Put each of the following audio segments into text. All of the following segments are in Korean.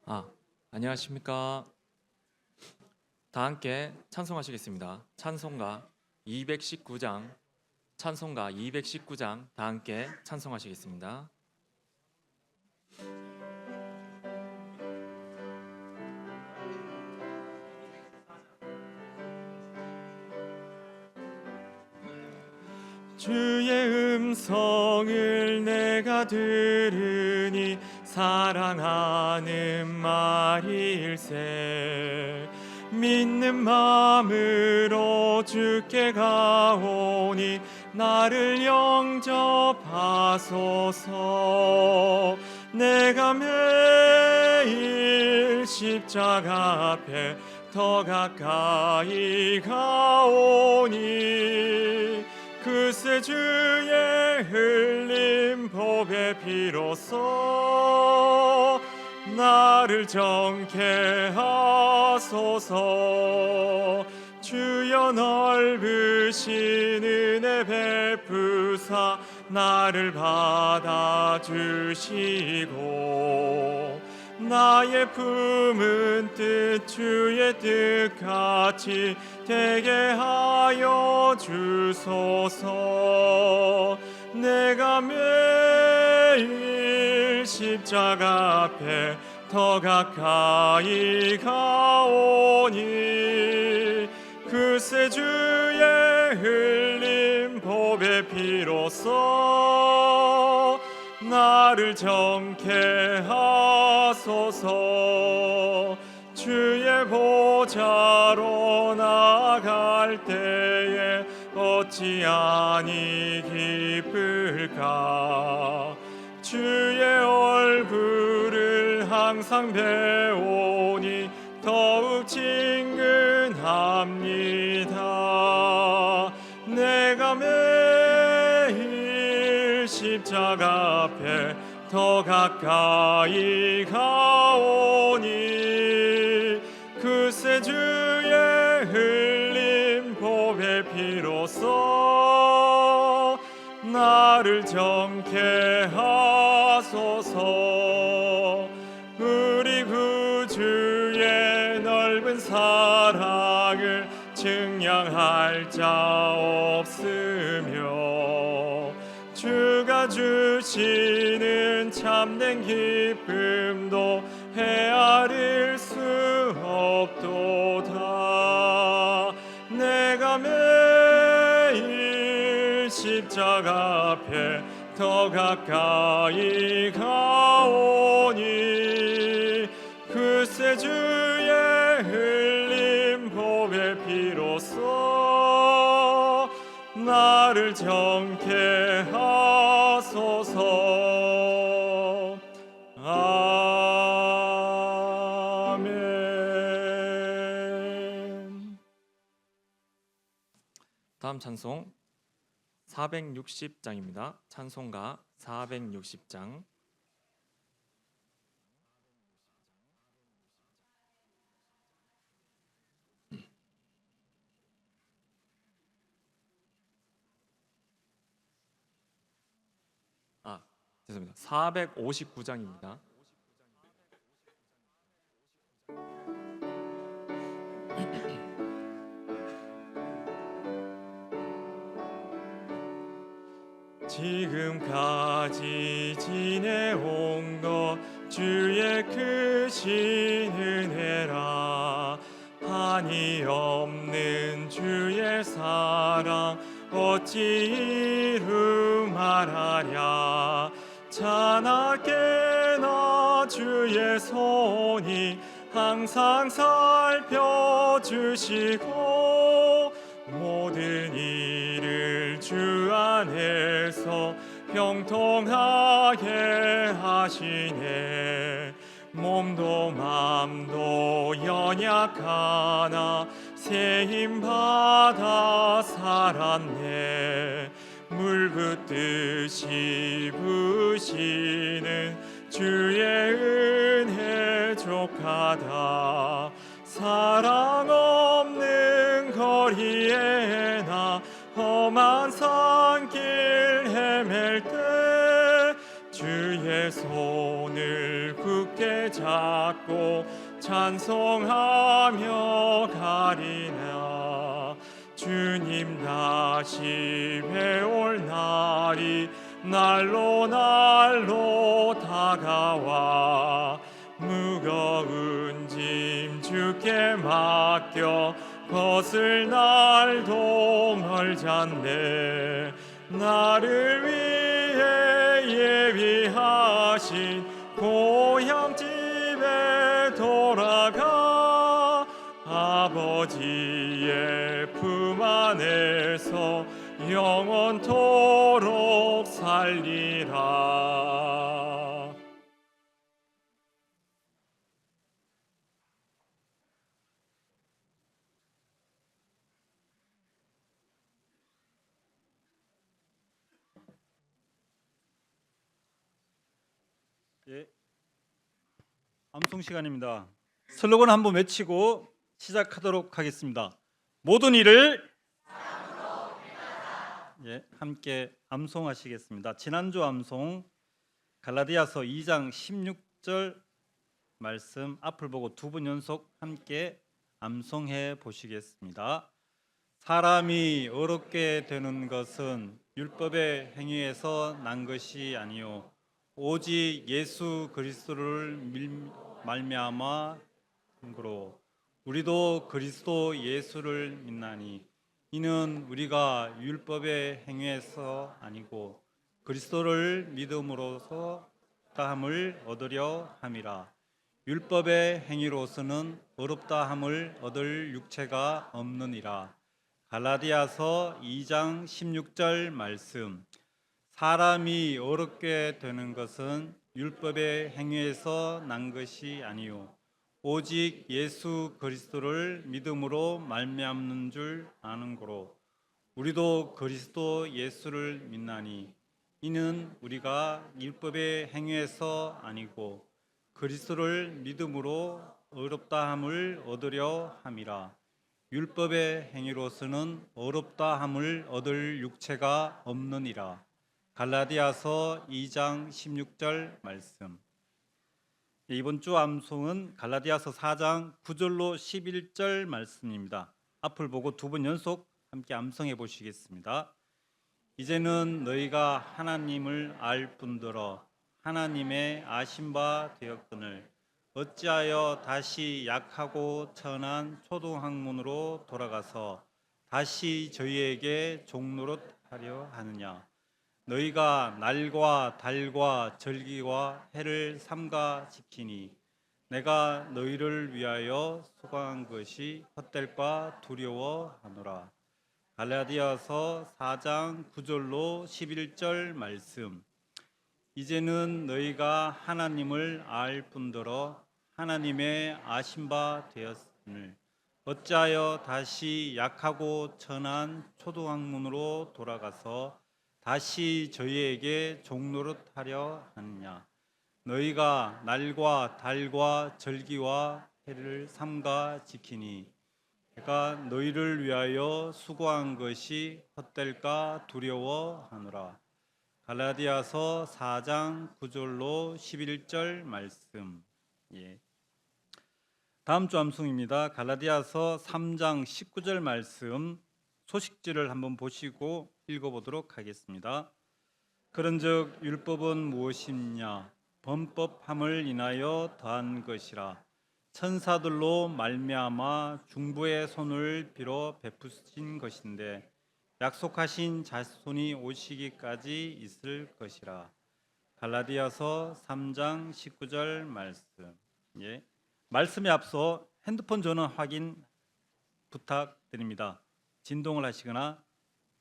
아, 안녕하십니까. 다 함께 찬송하시겠습니다. 찬송가 219장 다 함께 찬송하시겠습니다. 주의 음성을 내가 들으니 사랑하는 말일세. 믿는 마음으로 주께 가오니 나를 영접하소서. 내가 매일 십자가 앞에 더 가까이 가오니 그새 주의 흘린 보배 피로써 나를 정케 하소서. 주여 넓으신 은혜 베푸사 나를 받아주시고 나의 품은 뜻 주의 뜻같이 되게 하여 주소서. 내가 매일 십자가 앞에 더 가까이 가오니 그새 주의 흘린 보배 피로써 나를 정케 하소서. 주의 보좌로 나아갈 때에 어찌 아니 기쁠까. 주의 얼굴을 항상 배우니 더욱 친근합니다. 내가 매일 십자가 앞에 더 가까이 가오니 그새 주의 흘린 보배 피로써 나를 정케 하소서. 우리 구주의 넓은 사랑을 증량할 자 없으며 주가 주시는 참된 기쁨도 헤아릴 수 없도다. 내가 매일 십자가 앞에 더 가까이 가오니 그새 주의 흘린 보배 피로써 나를 정케 하소서. 아멘. 다음 찬송 460장입니다. 찬송가 460장. 죄송합니다. 459장입니다. 지금까지 지내온 것 주의 크신 은혜라. 한이 없는 주의 사랑 어찌 이루 말하랴. 자나깨나 주의 손이 항상 살펴주시고 모든 일을 주 안에서 형통하게 하시네. 몸도 맘도 연약하나 새 힘 받아 살았네. 물 붓듯이 부으시는 주의 은혜 족하다. 사랑 없는 거리에 나 험한 산길 헤맬 때 주의 손을 굳게 굳게 잡고 찬송하며 가리나. 주님 다시 배올 날이 날로 날로 다가와 무거운 짐 주께 맡겨 벗을 날도 멀잖네. 나를 위해 예비하신 고향집에 돌아가 아버지의 품 안에서 영원토록 살리라. 예, 암송 시간입니다. 슬로건 한번 외치고 시작하도록 하겠습니다. 모든 일을 함께 암송하시겠습니다. 지난주 암송 갈라디아서 2장 16절 말씀 앞을 보고 두 번 연속 함께 암송해 보시겠습니다. 사람이 어렵게 되는 것은 율법의 행위에서 난 것이 아니요 오직 예수 그리스도를 말미암아 함으로 우리도 그리스도 예수를 믿나니 이는 우리가 율법의 행위에서 아니고 그리스도를 믿음으로써 다함을 얻으려 함이라. 율법의 행위로서는 어렵다 함을 얻을 육체가 없느니라. 갈라디아서 2장 16절 말씀. 사람이 어렵게 되는 것은 율법의 행위에서 난 것이 아니요 오직 예수 그리스도를 믿음으로 말미암는 줄 아는 거로 우리도 그리스도 예수를 믿나니 이는 우리가 율법의 행위에서 아니고 그리스도를 믿음으로 어렵다 함을 얻으려 함이라. 율법의 행위로서는 어렵다 함을 얻을 육체가 없느니라. 갈라디아서 2장 16절 말씀. 이번 주 암송은 갈라디아서 4장 9절로 11절 말씀입니다. 앞을 보고 두 번 연속 함께 암송해 보시겠습니다. 이제는 너희가 하나님을 알 뿐더러 하나님의 아신 바 되었거늘 어찌하여 다시 약하고 천한 초등학문으로 돌아가서 다시 저희에게 종노릇하려 하느냐. 너희가 날과 달과 절기와 해를 삼가 지키니 내가 너희를 위하여 수고한 것이 헛될까 두려워하노라. 갈라디아서 4장 9절로 11절 말씀. 이제는 너희가 하나님을 알 뿐더러 하나님의 아신 바 되었으늘 어찌하여 다시 약하고 천한 초등학문으로 돌아가서 다시 저희에게 종노릇하려 하느냐. 너희가 날과 달과 절기와 해를 삼가 지키니 내가 너희를 위하여 수고한 것이 헛될까 두려워하노라. 갈라디아서 4장 9절로 11절 말씀. 다음 주 암송입니다. 갈라디아서 3장 19절 말씀 소식지를 한번 보시고 읽어보도록 하겠습니다. 그런즉 율법은 무엇이냐? 범법함을 인하여 더한 것이라. 천사들로 말미암아 중보의 손을 빌어 베푸신 것인데 약속하신 자손이 오시기까지 있을 것이라. 갈라디아서 3장 19절 말씀. 말씀에 앞서 핸드폰 전원 확인 부탁드립니다. 진동을 하시거나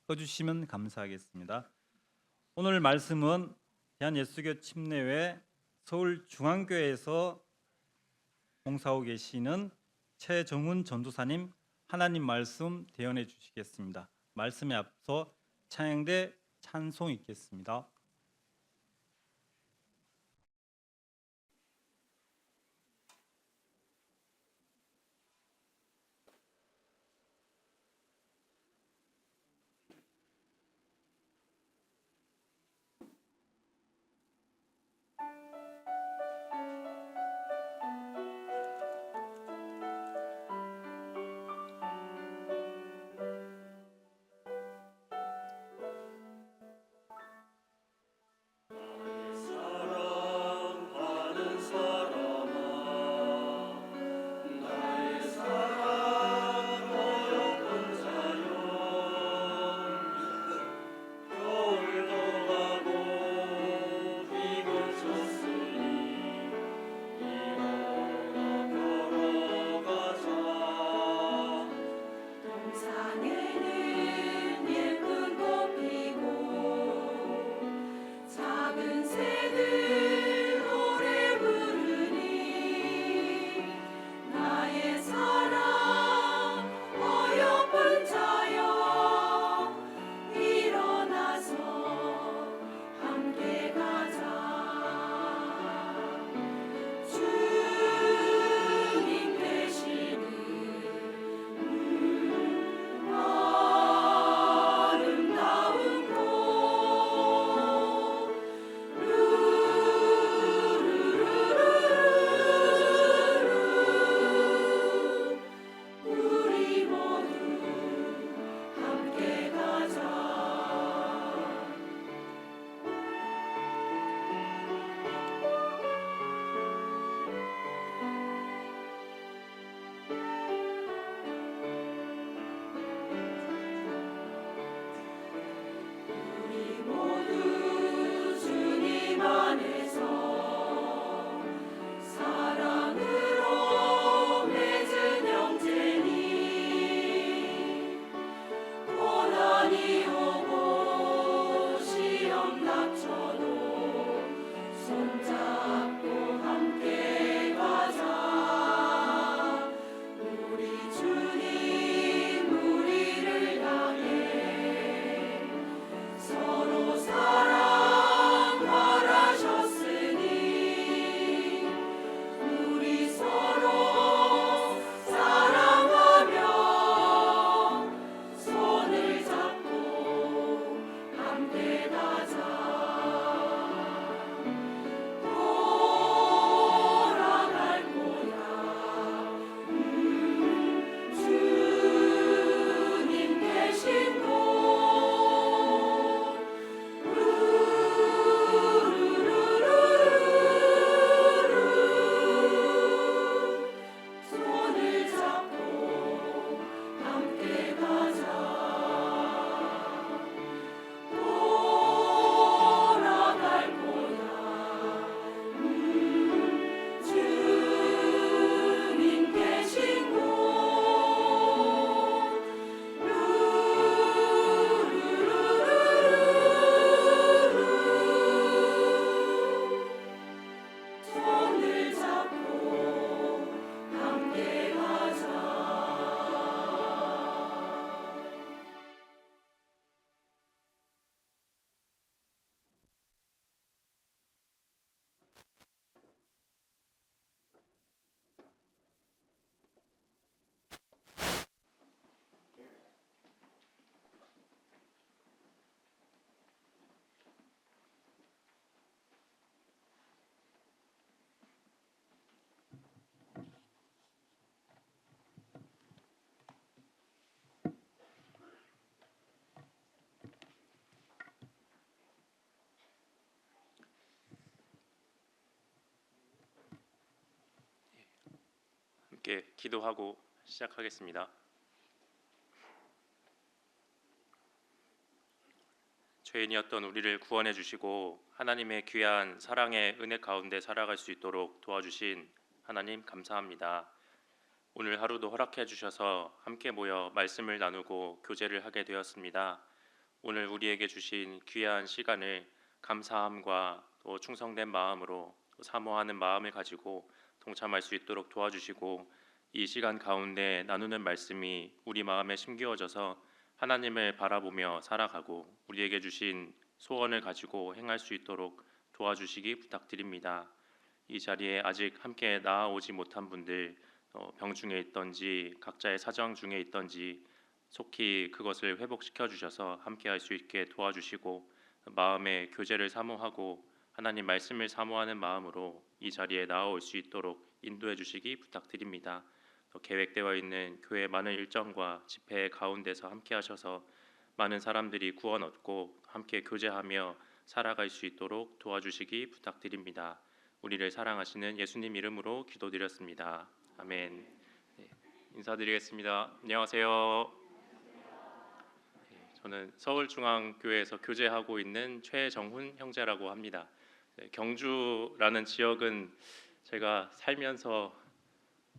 꺼주시면 감사하겠습니다. 오늘 말씀은 대한예수교 침례회 서울중앙교회에서 봉사하고 계시는 최정훈 전도사님 하나님 말씀 대언해 주시겠습니다. 말씀에 앞서 찬양대 찬송 있겠습니다. 함께 기도하고 시작하겠습니다. 죄인이었던 우리를 구원해 주시고 하나님의 귀한 사랑의 은혜 가운데 살아갈 수 있도록 도와주신 하나님 감사합니다. 오늘 하루도 허락해 주셔서 함께 모여 말씀을 나누고 교제를 하게 되었습니다. 오늘 우리에게 주신 귀한 시간을 감사함과 또 충성된 마음으로 또 사모하는 마음을 가지고 동참할 수 있도록 도와주시고 이 시간 가운데 나누는 말씀이 우리 마음에 심기어져서 하나님을 바라보며 살아가고 우리에게 주신 소원을 가지고 행할 수 있도록 도와주시기 부탁드립니다. 이 자리에 아직 함께 나아오지 못한 분들, 병 중에 있던지 각자의 사정 중에 있던지 속히 그것을 회복시켜 주셔서 함께 할 수 있게 도와주시고 마음의 교제를 사모하고 하나님 말씀을 사모하는 마음으로 이 자리에 나아올 수 있도록 인도해 주시기 부탁드립니다. 또 계획되어 있는 교회 많은 일정과 집회 가운데서 함께 하셔서 많은 사람들이 구원 얻고 함께 교제하며 살아갈 수 있도록 도와주시기 부탁드립니다. 우리를 사랑하시는 예수님 이름으로 기도드렸습니다. 아멘. 네, 인사드리겠습니다. 안녕하세요. 저는 서울중앙교회에서 교제하고 있는 최정훈 형제라고 합니다. 경주라는 지역은 제가 살면서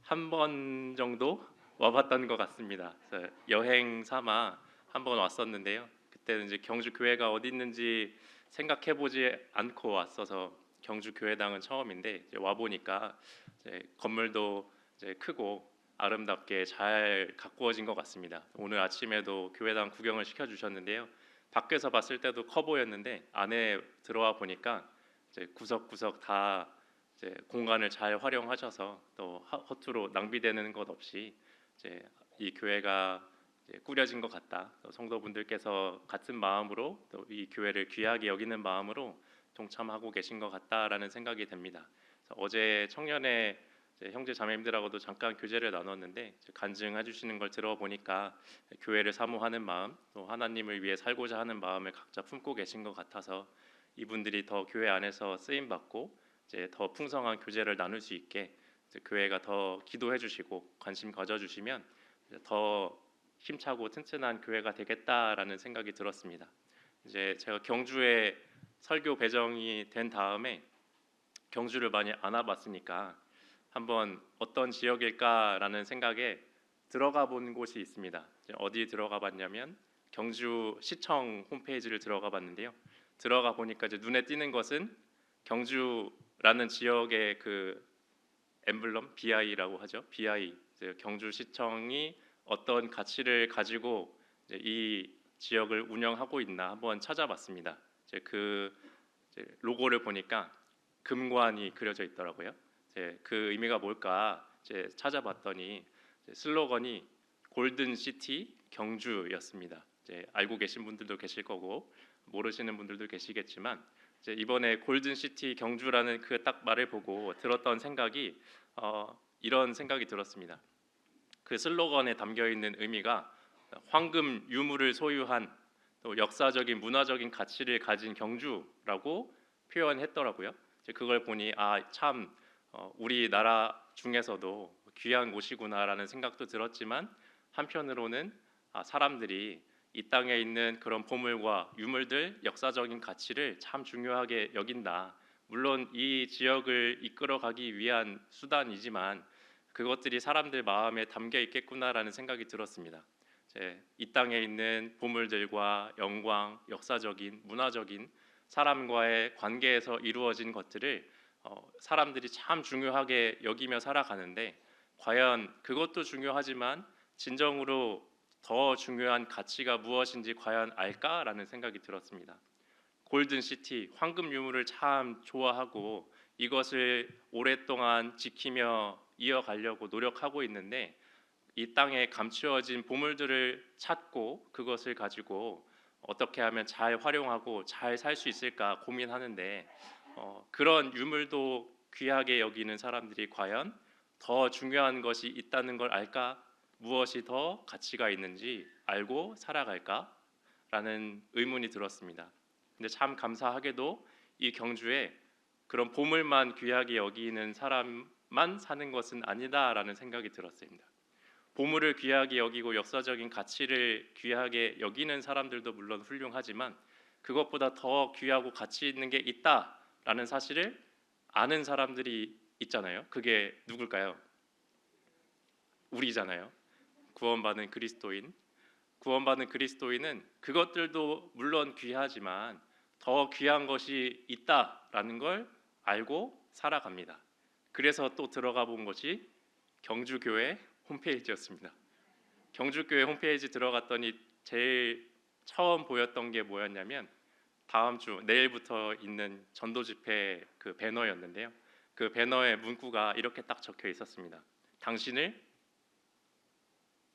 한 번 정도 와봤던 것 같습니다. 그래서 여행 삼아 한 번 왔었는데요. 그때는 이제 경주 교회가 어디 있는지 생각해보지 않고 왔어서 경주 교회당은 처음인데 이제 와 보니까 이제 건물도 이제 크고 아름답게 잘 가꾸어진 것 같습니다. 오늘 아침에도 교회당 구경을 시켜주셨는데요. 밖에서 봤을 때도 커 보였는데 안에 들어와 보니까 이제 구석구석 다 이제 공간을 잘 활용하셔서 또 허투루 낭비되는 것 없이 이제 이 교회가 이제 꾸려진 것 같다. 또 성도분들께서 같은 마음으로 또 이 교회를 귀하게 여기는 마음으로 동참하고 계신 것 같다라는 생각이 듭니다. 어제 청년회 형제 자매님들하고도 잠깐 교제를 나눴는데 간증해 주시는 걸 들어보니까 교회를 사모하는 마음, 또 하나님을 위해 살고자 하는 마음을 각자 품고 계신 것 같아서 이분들이 더 교회 안에서 쓰임 받고 이제 더 풍성한 교제를 나눌 수 있게 교회가 더 기도해 주시고 관심 가져 주시면 더 힘차고 튼튼한 교회가 되겠다라는 생각이 들었습니다. 이제 제가 경주에 설교 배정이 된 다음에 경주를 많이 안 와봤으니까 한번 어떤 지역일까라는 생각에 들어가 본 곳이 있습니다. 어디 들어가 봤냐면 경주 시청 홈페이지를 들어가 봤는데요. 들어가 보니까 이제 눈에 띄는 것은 경주라는 지역의 그 엠블럼 BI라고 하죠. BI 경주시청이 어떤 가치를 가지고 이제 이 지역을 운영하고 있나 한번 찾아봤습니다. 그 로고를 보니까 금관이 그려져 있더라고요. 그 의미가 뭘까 찾아봤더니 슬로건이 골든 시티 경주였습니다. 알고 계신 분들도 계실 거고 모르시는 분들도 계시겠지만 이번에 골든 시티 경주라는 그 딱 말을 보고 들었던 생각이 이런 생각이 들었습니다. 그 슬로건에 담겨 있는 의미가 황금 유물을 소유한 또 역사적인 문화적인 가치를 가진 경주라고 표현했더라고요. 그걸 보니 참 우리나라 중에서도 귀한 곳이구나라는 생각도 들었지만 한편으로는 사람들이 이 땅에 있는 그런 보물과 유물들, 역사적인 가치를 참 중요하게 여긴다. 물론 이 지역을 이끌어가기 위한 수단이지만 그것들이 사람들 마음에 담겨 있겠구나라는 생각이 들었습니다. 이 땅에 있는 보물들과 영광, 역사적인, 문화적인 사람과의 관계에서 이루어진 것들을 사람들이 참 중요하게 여기며 살아가는데 과연 그것도 중요하지만 진정으로 더 중요한 가치가 무엇인지 과연 알까라는 생각이 들었습니다. 골든 시티, 황금 유물을 참 좋아하고 이것을 오랫동안 지키며 이어가려고 노력하고 있는데 이 땅에 감추어진 보물들을 찾고 그것을 가지고 어떻게 하면 잘 활용하고 잘 살 수 있을까 고민하는데 그런 유물도 귀하게 여기는 사람들이 과연 더 중요한 것이 있다는 걸 알까? 무엇이 더 가치가 있는지 알고 살아갈까라는 의문이 들었습니다. 근데 참 감사하게도 이 경주에 그런 보물만 귀하게 여기는 사람만 사람들만 사는 것은 아니다라는 생각이 들었습니다. 보물을 귀하게 여기고 역사적인 가치를 귀하게 여기는 사람들도 물론 훌륭하지만 그것보다 더 귀하고 가치 있는 게 있다라는 사실을 아는 사람들이 있잖아요. 그게 누굴까요? 우리잖아요. 구원받은 그리스도인. 구원받은 그리스도인은 그것들도 물론 귀하지만 더 귀한 것이 있다라는 걸 알고 살아갑니다. 그래서 또 들어가 본 것이 경주교회 홈페이지였습니다. 경주교회 홈페이지 들어갔더니 제일 처음 보였던 게 뭐였냐면 다음 주 내일부터 있는 전도 집회 그 배너였는데요. 그 배너의 문구가 이렇게 딱 적혀 있었습니다. 당신을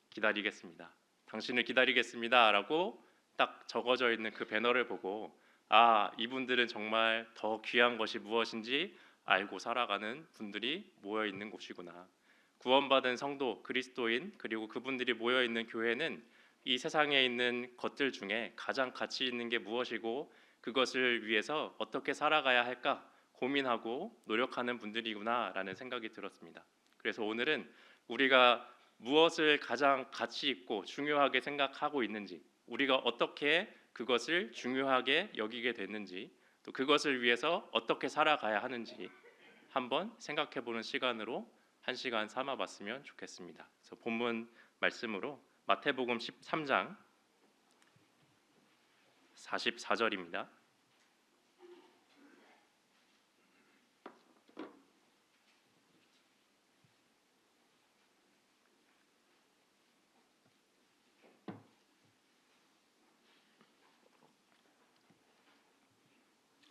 기다리겠습니다. 당신을 기다리겠습니다라고 딱 적어져 있는 그 배너를 보고 아, 이분들은 정말 더 귀한 것이 무엇인지 알고 살아가는 분들이 모여 있는 곳이구나. 구원받은 성도, 그리스도인 그리고 그분들이 모여 있는 교회는 이 세상에 있는 것들 중에 가장 가치 있는 게 무엇이고 그것을 위해서 어떻게 살아가야 할까 고민하고 노력하는 분들이구나라는 생각이 들었습니다. 그래서 오늘은 우리가 무엇을 가장 가치 있고 중요하게 생각하고 있는지, 우리가 어떻게 그것을 중요하게 여기게 됐는지, 또 그것을 위해서 어떻게 살아가야 하는지 한번 생각해 보는 시간으로 한 시간 삼아 봤으면 좋겠습니다. 그래서 본문 말씀으로 마태복음 13장 44절입니다.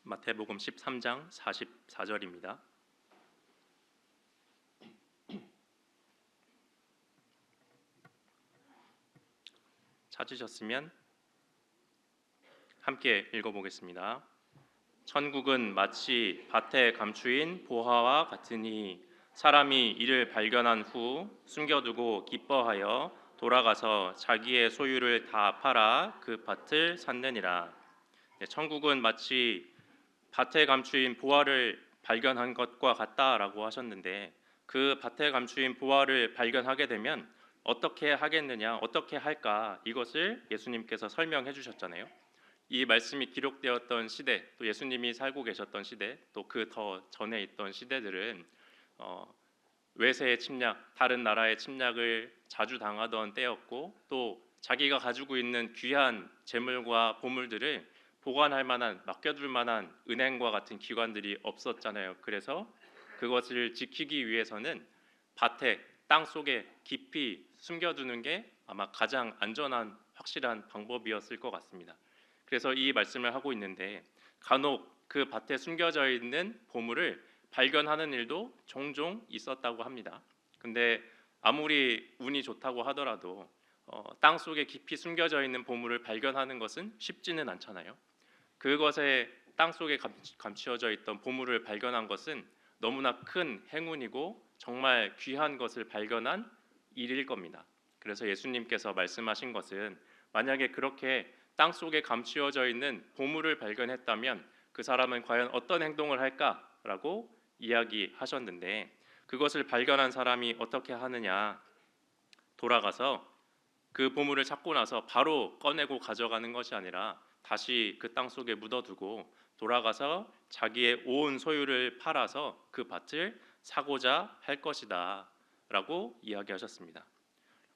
마태복음 13장 44절입니다. 찾으셨으면 함께 읽어보겠습니다. 천국은 마치 밭에 감추인 보화와 같으니 사람이 이를 발견한 후 숨겨두고 기뻐하여 돌아가서 자기의 소유를 다 팔아 그 밭을 샀느니라. 천국은 마치 밭에 감추인 보화를 발견한 것과 같다라고 하셨는데 그 밭에 감추인 보화를 발견하게 되면 어떻게 하겠느냐, 어떻게 할까 이것을 예수님께서 설명해 주셨잖아요. 이 말씀이 기록되었던 시대, 또 예수님이 살고 계셨던 시대, 또 그 더 전에 있던 시대들은 외세의 침략, 다른 나라의 침략을 자주 당하던 때였고 또 자기가 가지고 있는 귀한 재물과 보물들을 보관할 만한, 맡겨둘 만한 은행과 같은 기관들이 없었잖아요. 그래서 그것을 지키기 위해서는 밭에, 땅 속에 깊이 숨겨두는 게 아마 가장 안전한, 확실한 방법이었을 것 같습니다. 그래서 이 말씀을 하고 있는데 간혹 그 밭에 숨겨져 있는 보물을 발견하는 일도 종종 있었다고 합니다. 근데 아무리 운이 좋다고 하더라도 땅 속에 깊이 숨겨져 있는 보물을 발견하는 것은 쉽지는 않잖아요. 그것에 땅 속에 감추어져 있던 보물을 발견한 것은 너무나 큰 행운이고 정말 귀한 것을 발견한 일일 겁니다. 그래서 예수님께서 말씀하신 것은 만약에 그렇게 땅 속에 감추어져 있는 보물을 발견했다면 그 사람은 과연 어떤 행동을 할까라고 이야기하셨는데 그것을 발견한 사람이 어떻게 하느냐, 돌아가서 그 보물을 찾고 나서 바로 꺼내고 가져가는 것이 아니라 다시 그 땅 속에 묻어두고 돌아가서 자기의 온 소유를 팔아서 그 밭을 사고자 할 것이다 라고 이야기하셨습니다.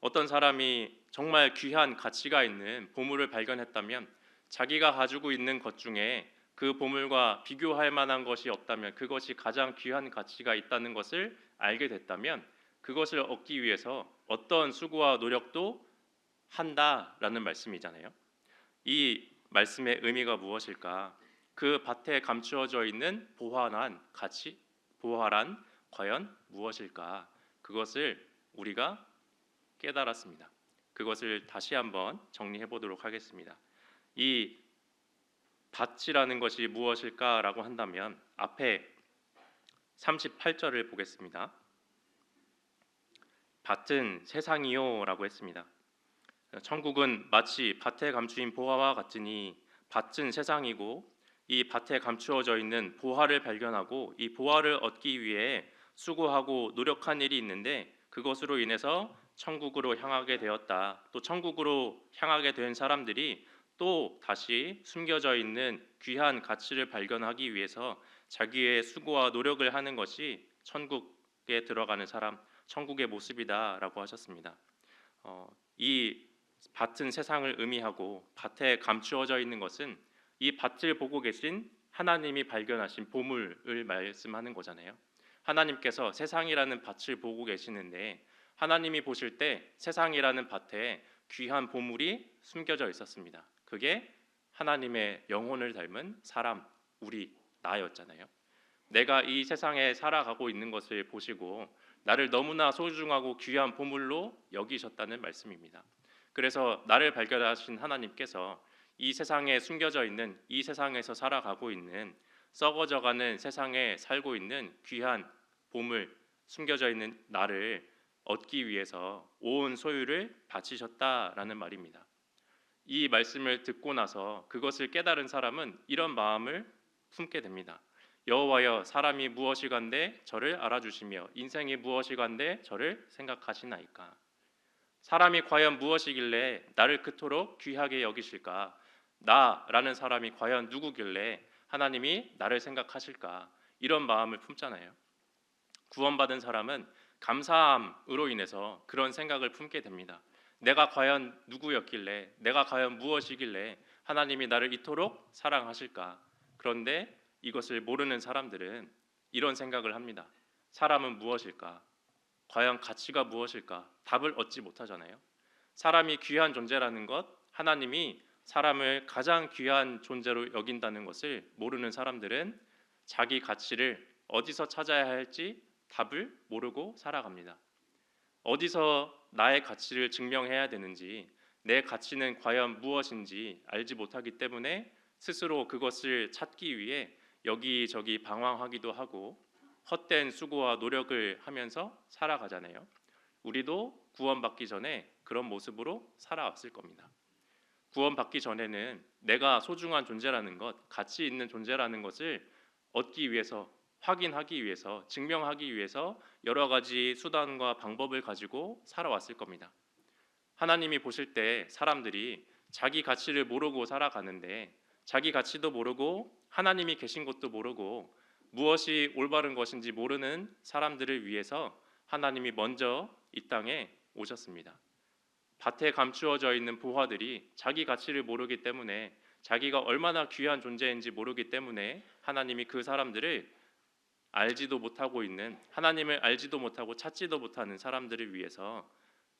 어떤 사람이 정말 귀한 가치가 있는 보물을 발견했다면 자기가 가지고 있는 것 중에 그 보물과 비교할 만한 것이 없다면, 그것이 가장 귀한 가치가 있다는 것을 알게 됐다면 그것을 얻기 위해서 어떤 수고와 노력도 한다라는 말씀이잖아요. 이 말씀의 의미가 무엇일까? 그 밭에 감추어져 있는 보화란 가치, 보화란 과연 무엇일까? 그것을 우리가 깨달았습니다. 그것을 다시 한번 정리해 보도록 하겠습니다. 이 밭이라는 것이 무엇일까라고 한다면 앞에 38절을 보겠습니다. 밭은 세상이요라고 했습니다. 천국은 마치 밭에 감추인 보화와 같으니 밭은 세상이고 이 밭에 감추어져 있는 보화를 발견하고 이 보화를 얻기 위해 수고하고 노력한 일이 있는데 그것으로 인해서 천국으로 향하게 되었다. 또 천국으로 향하게 된 사람들이 또 다시 숨겨져 있는 귀한 가치를 발견하기 위해서 자기의 수고와 노력을 하는 것이 천국에 들어가는 사람, 천국의 모습이다라고 하셨습니다. 이 밭은 세상을 의미하고 밭에 감추어져 있는 것은 이 밭을 보고 계신 하나님이 발견하신 보물을 말씀하는 거잖아요. 하나님께서 세상이라는 밭을 보고 계시는데 하나님이 보실 때 세상이라는 밭에 귀한 보물이 숨겨져 있었습니다. 그게 하나님의 영혼을 닮은 사람, 우리, 나였잖아요. 내가 이 세상에 살아가고 있는 것을 보시고 나를 너무나 소중하고 귀한 보물로 여기셨다는 말씀입니다. 그래서 나를 발견하신 하나님께서 이 세상에 숨겨져 있는, 이 세상에서 살아가고 있는, 썩어져가는 세상에 살고 있는 귀한 보물, 숨겨져 있는 나를 얻기 위해서 온 소유를 바치셨다라는 말입니다. 이 말씀을 듣고 나서 그것을 깨달은 사람은 이런 마음을 품게 됩니다. 여호와여, 사람이 무엇이간데 저를 알아주시며 인생이 무엇이간데 저를 생각하시나이까. 사람이 과연 무엇이길래 나를 그토록 귀하게 여기실까? 나라는 사람이 과연 누구길래 하나님이 나를 생각하실까? 이런 마음을 품잖아요. 구원받은 사람은 감사함으로 인해서 그런 생각을 품게 됩니다. 내가 과연 누구였길래, 내가 과연 무엇이길래 하나님이 나를 이토록 사랑하실까? 그런데 이것을 모르는 사람들은 이런 생각을 합니다. 사람은 무엇일까? 과연 가치가 무엇일까? 답을 얻지 못하잖아요. 사람이 귀한 존재라는 것, 하나님이 사람을 가장 귀한 존재로 여긴다는 것을 모르는 사람들은 자기 가치를 어디서 찾아야 할지 답을 모르고 살아갑니다. 어디서 나의 가치를 증명해야 되는지, 내 가치는 과연 무엇인지 알지 못하기 때문에 스스로 그것을 찾기 위해 여기저기 방황하기도 하고 헛된 수고와 노력을 하면서 살아가잖아요. 우리도 구원받기 전에 그런 모습으로 살아왔을 겁니다. 구원받기 전에는 내가 소중한 존재라는 것, 가치 있는 존재라는 것을 얻기 위해서, 확인하기 위해서, 증명하기 위해서 여러 가지 수단과 방법을 가지고 살아왔을 겁니다. 하나님이 보실 때 사람들이 자기 가치를 모르고 살아가는데 자기 가치도 모르고 하나님이 계신 것도 모르고 무엇이 올바른 것인지 모르는 사람들을 위해서 하나님이 먼저 이 땅에 오셨습니다. 밭에 감추어져 있는 보화들이 자기 가치를 모르기 때문에, 자기가 얼마나 귀한 존재인지 모르기 때문에 하나님이 그 사람들을 알지도 못하고 있는, 하나님을 알지도 못하고 찾지도 못하는 사람들을 위해서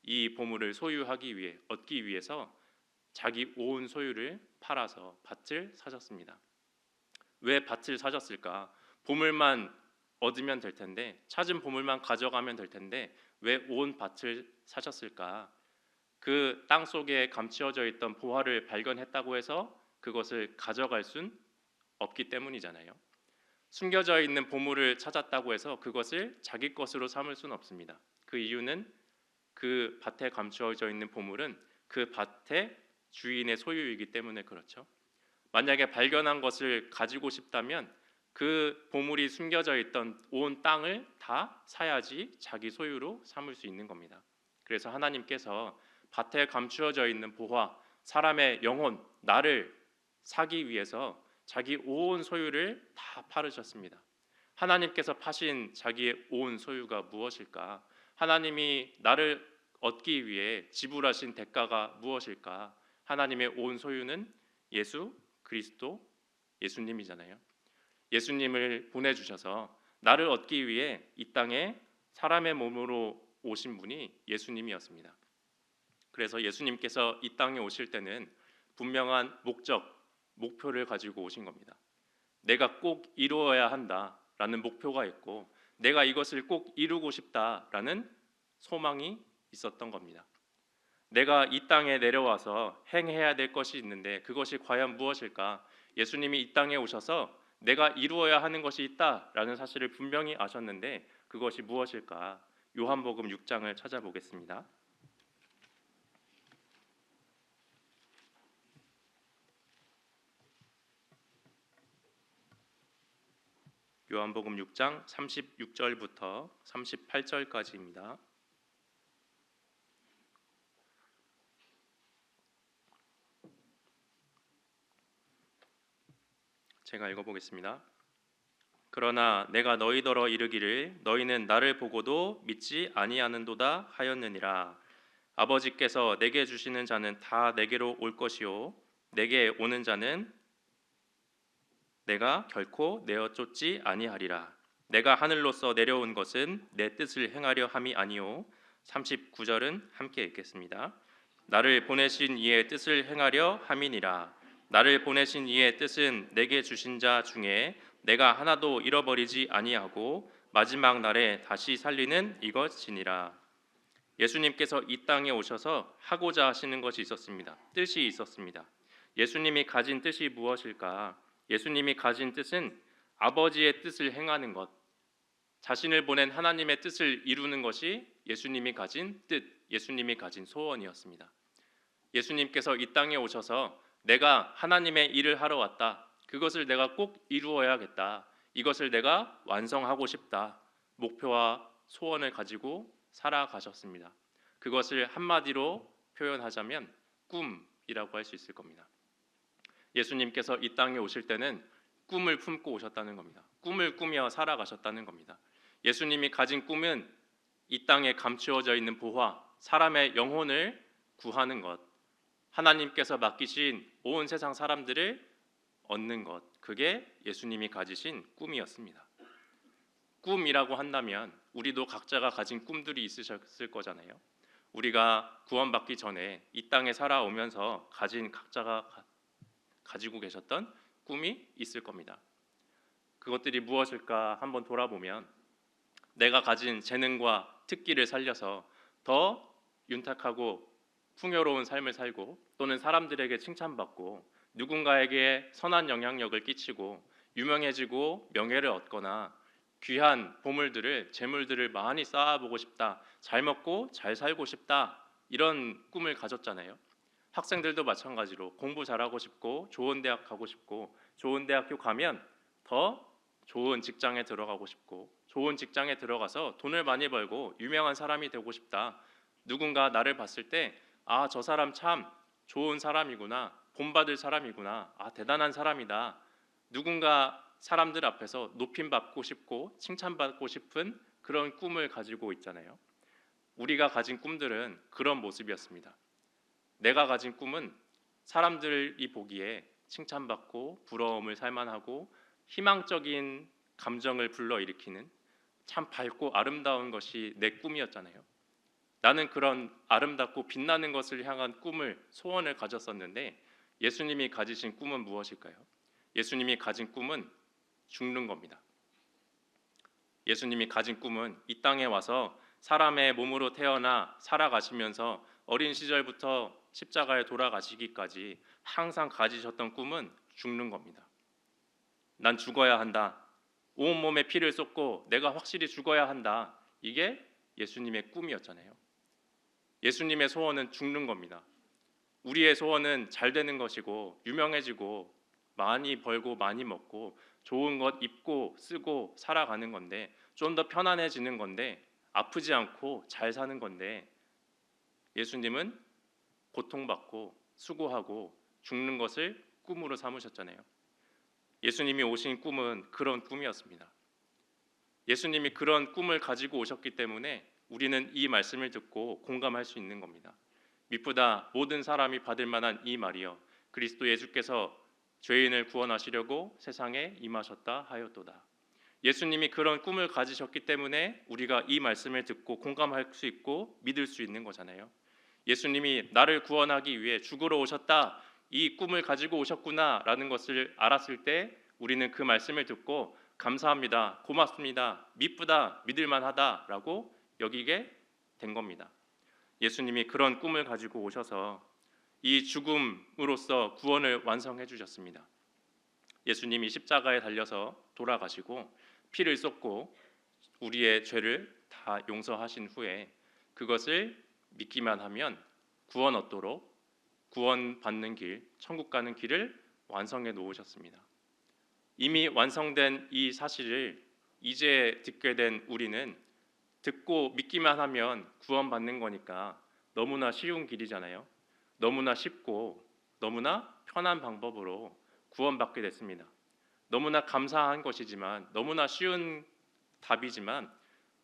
이 보물을 소유하기 위해, 얻기 위해서 자기 온 소유를 팔아서 밭을 사셨습니다. 왜 밭을 사셨을까? 보물만 얻으면 될 텐데, 찾은 보물만 가져가면 될 텐데 왜 온 밭을 사셨을까? 그 땅 속에 감추어져 있던 보화를 발견했다고 해서 그것을 가져갈 순 없기 때문이잖아요. 숨겨져 있는 보물을 찾았다고 해서 그것을 자기 것으로 삼을 수는 없습니다. 그 이유는 그 밭에 감추어져 있는 보물은 그 밭의 주인의 소유이기 때문에 그렇죠. 만약에 발견한 것을 가지고 싶다면 그 보물이 숨겨져 있던 온 땅을 다 사야지 자기 소유로 삼을 수 있는 겁니다. 그래서 하나님께서 밭에 감추어져 있는 보화, 사람의 영혼, 나를 사기 위해서 자기 온 소유를 다 팔으셨습니다. 하나님께서 파신 자기의 온 소유가 무엇일까? 하나님이 나를 얻기 위해 지불하신 대가가 무엇일까? 하나님의 온 소유는 예수 그리스도, 예수님이잖아요. 예수님을 보내주셔서 나를 얻기 위해 이 땅에 사람의 몸으로 오신 분이 예수님이었습니다. 그래서 예수님께서 이 땅에 오실 때는 분명한 목적, 목표를 가지고 오신 겁니다. 내가 꼭 이루어야 한다라는 목표가 있고 내가 이것을 꼭 이루고 싶다라는 소망이 있었던 겁니다. 내가 이 땅에 내려와서 행해야 될 것이 있는데 그것이 과연 무엇일까? 예수님이 이 땅에 오셔서 내가 이루어야 하는 것이 있다라는 사실을 분명히 아셨는데 그것이 무엇일까? 요한복음 6장을 찾아보겠습니다. 요한복음 6장 36절부터 38절까지입니다. 제가 읽어보겠습니다. 그러나 내가 너희더러 이르기를 너희는 나를 보고도 믿지 아니하는도다 하였느니라. 아버지께서 내게 주시는 자는 다 내게로 올 것이요 내게 오는 자는 내가 결코 내어 쫓지 아니하리라. 내가 하늘로서 내려온 것은 내 뜻을 행하려 함이 아니요. 39절은 함께 읽겠습니다. 나를 보내신 이의 뜻을 행하려 함이니라. 나를 보내신 이의 뜻은 내게 주신 자 중에 내가 하나도 잃어버리지 아니하고 마지막 날에 다시 살리는 이것이니라. 예수님께서 이 땅에 오셔서 하고자 하시는 것이 있었습니다. 뜻이 있었습니다. 예수님이 가진 뜻이 무엇일까? 예수님이 가진 뜻은 아버지의 뜻을 행하는 것, 자신을 보낸 하나님의 뜻을 이루는 것이 예수님이 가진 뜻, 예수님이 가진 소원이었습니다. 예수님께서 이 땅에 오셔서 내가 하나님의 일을 하러 왔다. 그것을 내가 꼭 이루어야겠다. 이것을 내가 완성하고 싶다. 목표와 소원을 가지고 살아가셨습니다. 그것을 한마디로 표현하자면 꿈이라고 할 수 있을 겁니다. 예수님께서 이 땅에 오실 때는 꿈을 품고 오셨다는 겁니다. 꿈을 꾸며 살아가셨다는 겁니다. 예수님이 가진 꿈은 이 땅에 감추어져 있는 보화, 사람의 영혼을 구하는 것, 하나님께서 맡기신 온 세상 사람들을 얻는 것, 그게 예수님이 가지신 꿈이었습니다. 꿈이라고 한다면 우리도 각자가 가진 꿈들이 있으셨을 거잖아요. 우리가 구원받기 전에 이 땅에 살아오면서 각자가 가지고 계셨던 꿈이 있을 겁니다. 그것들이 무엇일까 한번 돌아보면 내가 가진 재능과 특기를 살려서 더 윤택하고 풍요로운 삶을 살고 또는 사람들에게 칭찬받고 누군가에게 선한 영향력을 끼치고 유명해지고 명예를 얻거나 귀한 보물들을 재물들을 많이 쌓아보고 싶다. 잘 먹고 잘 살고 싶다. 이런 꿈을 가졌잖아요. 학생들도 마찬가지로 공부 잘하고 싶고 좋은 대학 가고 싶고 좋은 대학교 가면 더 좋은 직장에 들어가고 싶고 좋은 직장에 들어가서 돈을 많이 벌고 유명한 사람이 되고 싶다. 누군가 나를 봤을 때 아, 저 사람 참 좋은 사람이구나. 본받을 사람이구나. 아, 대단한 사람이다. 누군가 사람들 앞에서 높임받고 싶고 칭찬받고 싶은 그런 꿈을 가지고 있잖아요. 우리가 가진 꿈들은 그런 모습이었습니다. 내가 가진 꿈은 사람들이 보기에 칭찬받고 부러움을 살만하고 희망적인 감정을 불러일으키는 참 밝고 아름다운 것이 내 꿈이었잖아요. 나는 그런 아름답고 빛나는 것을 향한 꿈을, 소원을 가졌었는데 예수님이 가지신 꿈은 무엇일까요? 예수님이 가진 꿈은 죽는 겁니다. 예수님이 가진 꿈은 이 땅에 와서 사람의 몸으로 태어나 살아가시면서 어린 시절부터 십자가에 돌아가시기까지 항상 가지셨던 꿈은 죽는 겁니다. 난 죽어야 한다. 온몸에 피를 쏟고 내가 확실히 죽어야 한다. 이게 예수님의 꿈이었잖아요. 예수님의 소원은 죽는 겁니다. 우리의 소원은 잘 되는 것이고 유명해지고 많이 벌고 많이 먹고 좋은 것 입고 쓰고 살아가는 건데 좀 더 편안해지는 건데 아프지 않고 잘 사는 건데 예수님은 고통받고 수고하고 죽는 것을 꿈으로 삼으셨잖아요. 예수님이 오신 꿈은 그런 꿈이었습니다. 예수님이 그런 꿈을 가지고 오셨기 때문에 우리는 이 말씀을 듣고 공감할 수 있는 겁니다. 미쁘다 모든 사람이 받을 만한 이 말이여 그리스도 예수께서 죄인을 구원하시려고 세상에 임하셨다 하였도다. 예수님이 그런 꿈을 가지셨기 때문에 우리가 이 말씀을 듣고 공감할 수 있고 믿을 수 있는 거잖아요. 예수님이 나를 구원하기 위해 죽으러 오셨다. 이 꿈을 가지고 오셨구나라는 것을 알았을 때 우리는 그 말씀을 듣고 감사합니다. 고맙습니다. 미쁘다. 믿을만하다라고 여기게 된 겁니다. 예수님이 그런 꿈을 가지고 오셔서 이 죽음으로써 구원을 완성해 주셨습니다. 예수님이 십자가에 달려서 돌아가시고 피를 쏟고 우리의 죄를 다 용서하신 후에 그것을 믿기만 하면 구원 얻도록 구원받는 길, 천국 가는 길을 완성해 놓으셨습니다. 이미 완성된 이 사실을 이제 듣게 된 우리는 듣고 믿기만 하면 구원받는 거니까 너무나 쉬운 길이잖아요. 너무나 쉽고 너무나 편한 방법으로 구원받게 됐습니다. 너무나 감사한 것이지만, 너무나 쉬운 답이지만,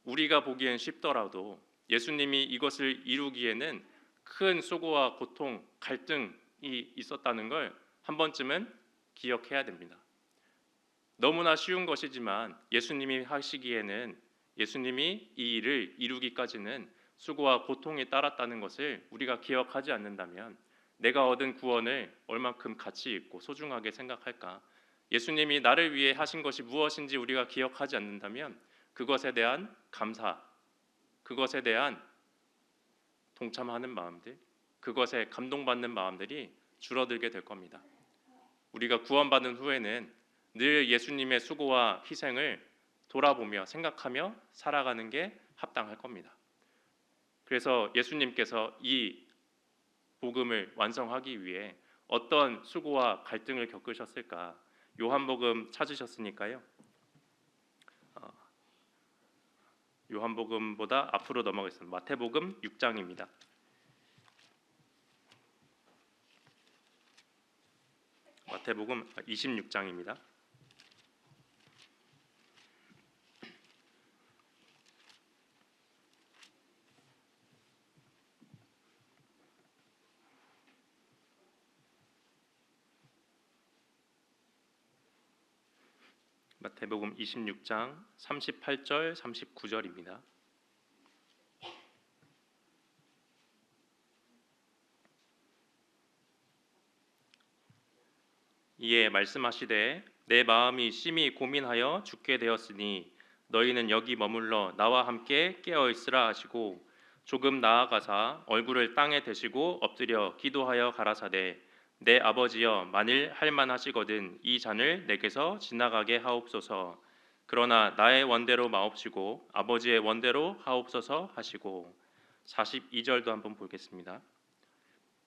우리가 보기엔 쉽더라도 예수님이 이것을 이루기에는 큰 수고와 고통, 갈등이 있었다는 걸 한 번쯤은 기억해야 됩니다. 너무나 쉬운 것이지만 예수님이 하시기에는, 예수님이 이 일을 이루기까지는 수고와 고통이 따랐다는 것을 우리가 기억하지 않는다면 내가 얻은 구원을 얼만큼 가치 있고 소중하게 생각할까? 예수님이 나를 위해 하신 것이 무엇인지 우리가 기억하지 않는다면 그것에 대한 감사, 그것에 대한 동참하는 마음들, 그것에 감동받는 마음들이 줄어들게 될 겁니다. 우리가 구원받은 후에는 늘 예수님의 수고와 희생을 돌아보며 생각하며 살아가는 게 합당할 겁니다. 그래서 예수님께서 이 복음을 완성하기 위해 어떤 수고와 갈등을 겪으셨을까? 요한복음 찾으셨으니까요. 요한복음보다 앞으로 넘어가겠습니다. 마태복음 6장입니다. 마태복음 26장입니다. 마태복음 26장 38절 39절입니다. 이에 말씀하시되 내 마음이 심히 고민하여 죽게 되었으니 너희는 여기 머물러 나와 함께 깨어 있으라 하시고 조금 나아가사 얼굴을 땅에 대시고 엎드려 기도하여 가라사대 내 아버지여 만일 할만하시거든 이 잔을 내게서 지나가게 하옵소서. 그러나 나의 원대로 마옵시고 아버지의 원대로 하옵소서 하시고. 42절도 한번 보겠습니다.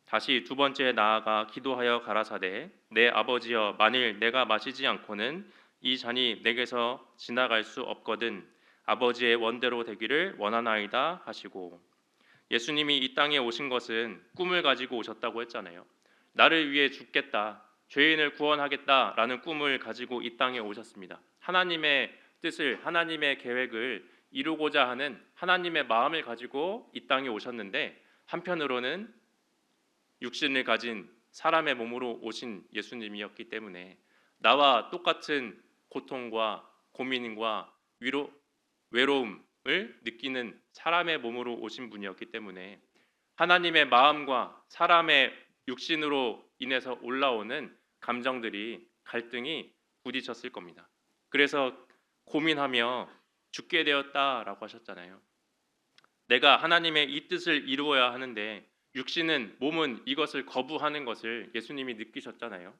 다시 두 번째 나아가 기도하여 가라사대 내 아버지여 만일 내가 마시지 않고는 이 잔이 내게서 지나갈 수 없거든 아버지의 원대로 되기를 원하나이다 하시고. 예수님이 이 땅에 오신 것은 꿈을 가지고 오셨다고 했잖아요. 나를 위해 죽겠다, 죄인을 구원하겠다라는 꿈을 가지고 이 땅에 오셨습니다. 하나님의 뜻을, 하나님의 계획을 이루고자 하는 하나님의 마음을 가지고 이 땅에 오셨는데, 한편으로는 육신을 가진 사람의 몸으로 오신 예수님이었기 때문에 나와 똑같은 고통과 고민과 외로움을 느끼는 사람의 몸으로 오신 분이었기 때문에 하나님의 마음과 사람의 육신으로 인해서 올라오는 감정들이, 갈등이 부딪혔을 겁니다. 그래서 고민하며 죽게 되었다라고 하셨잖아요. 내가 하나님의 이 뜻을 이루어야 하는데 육신은, 몸은 이것을 거부하는 것을 예수님이 느끼셨잖아요.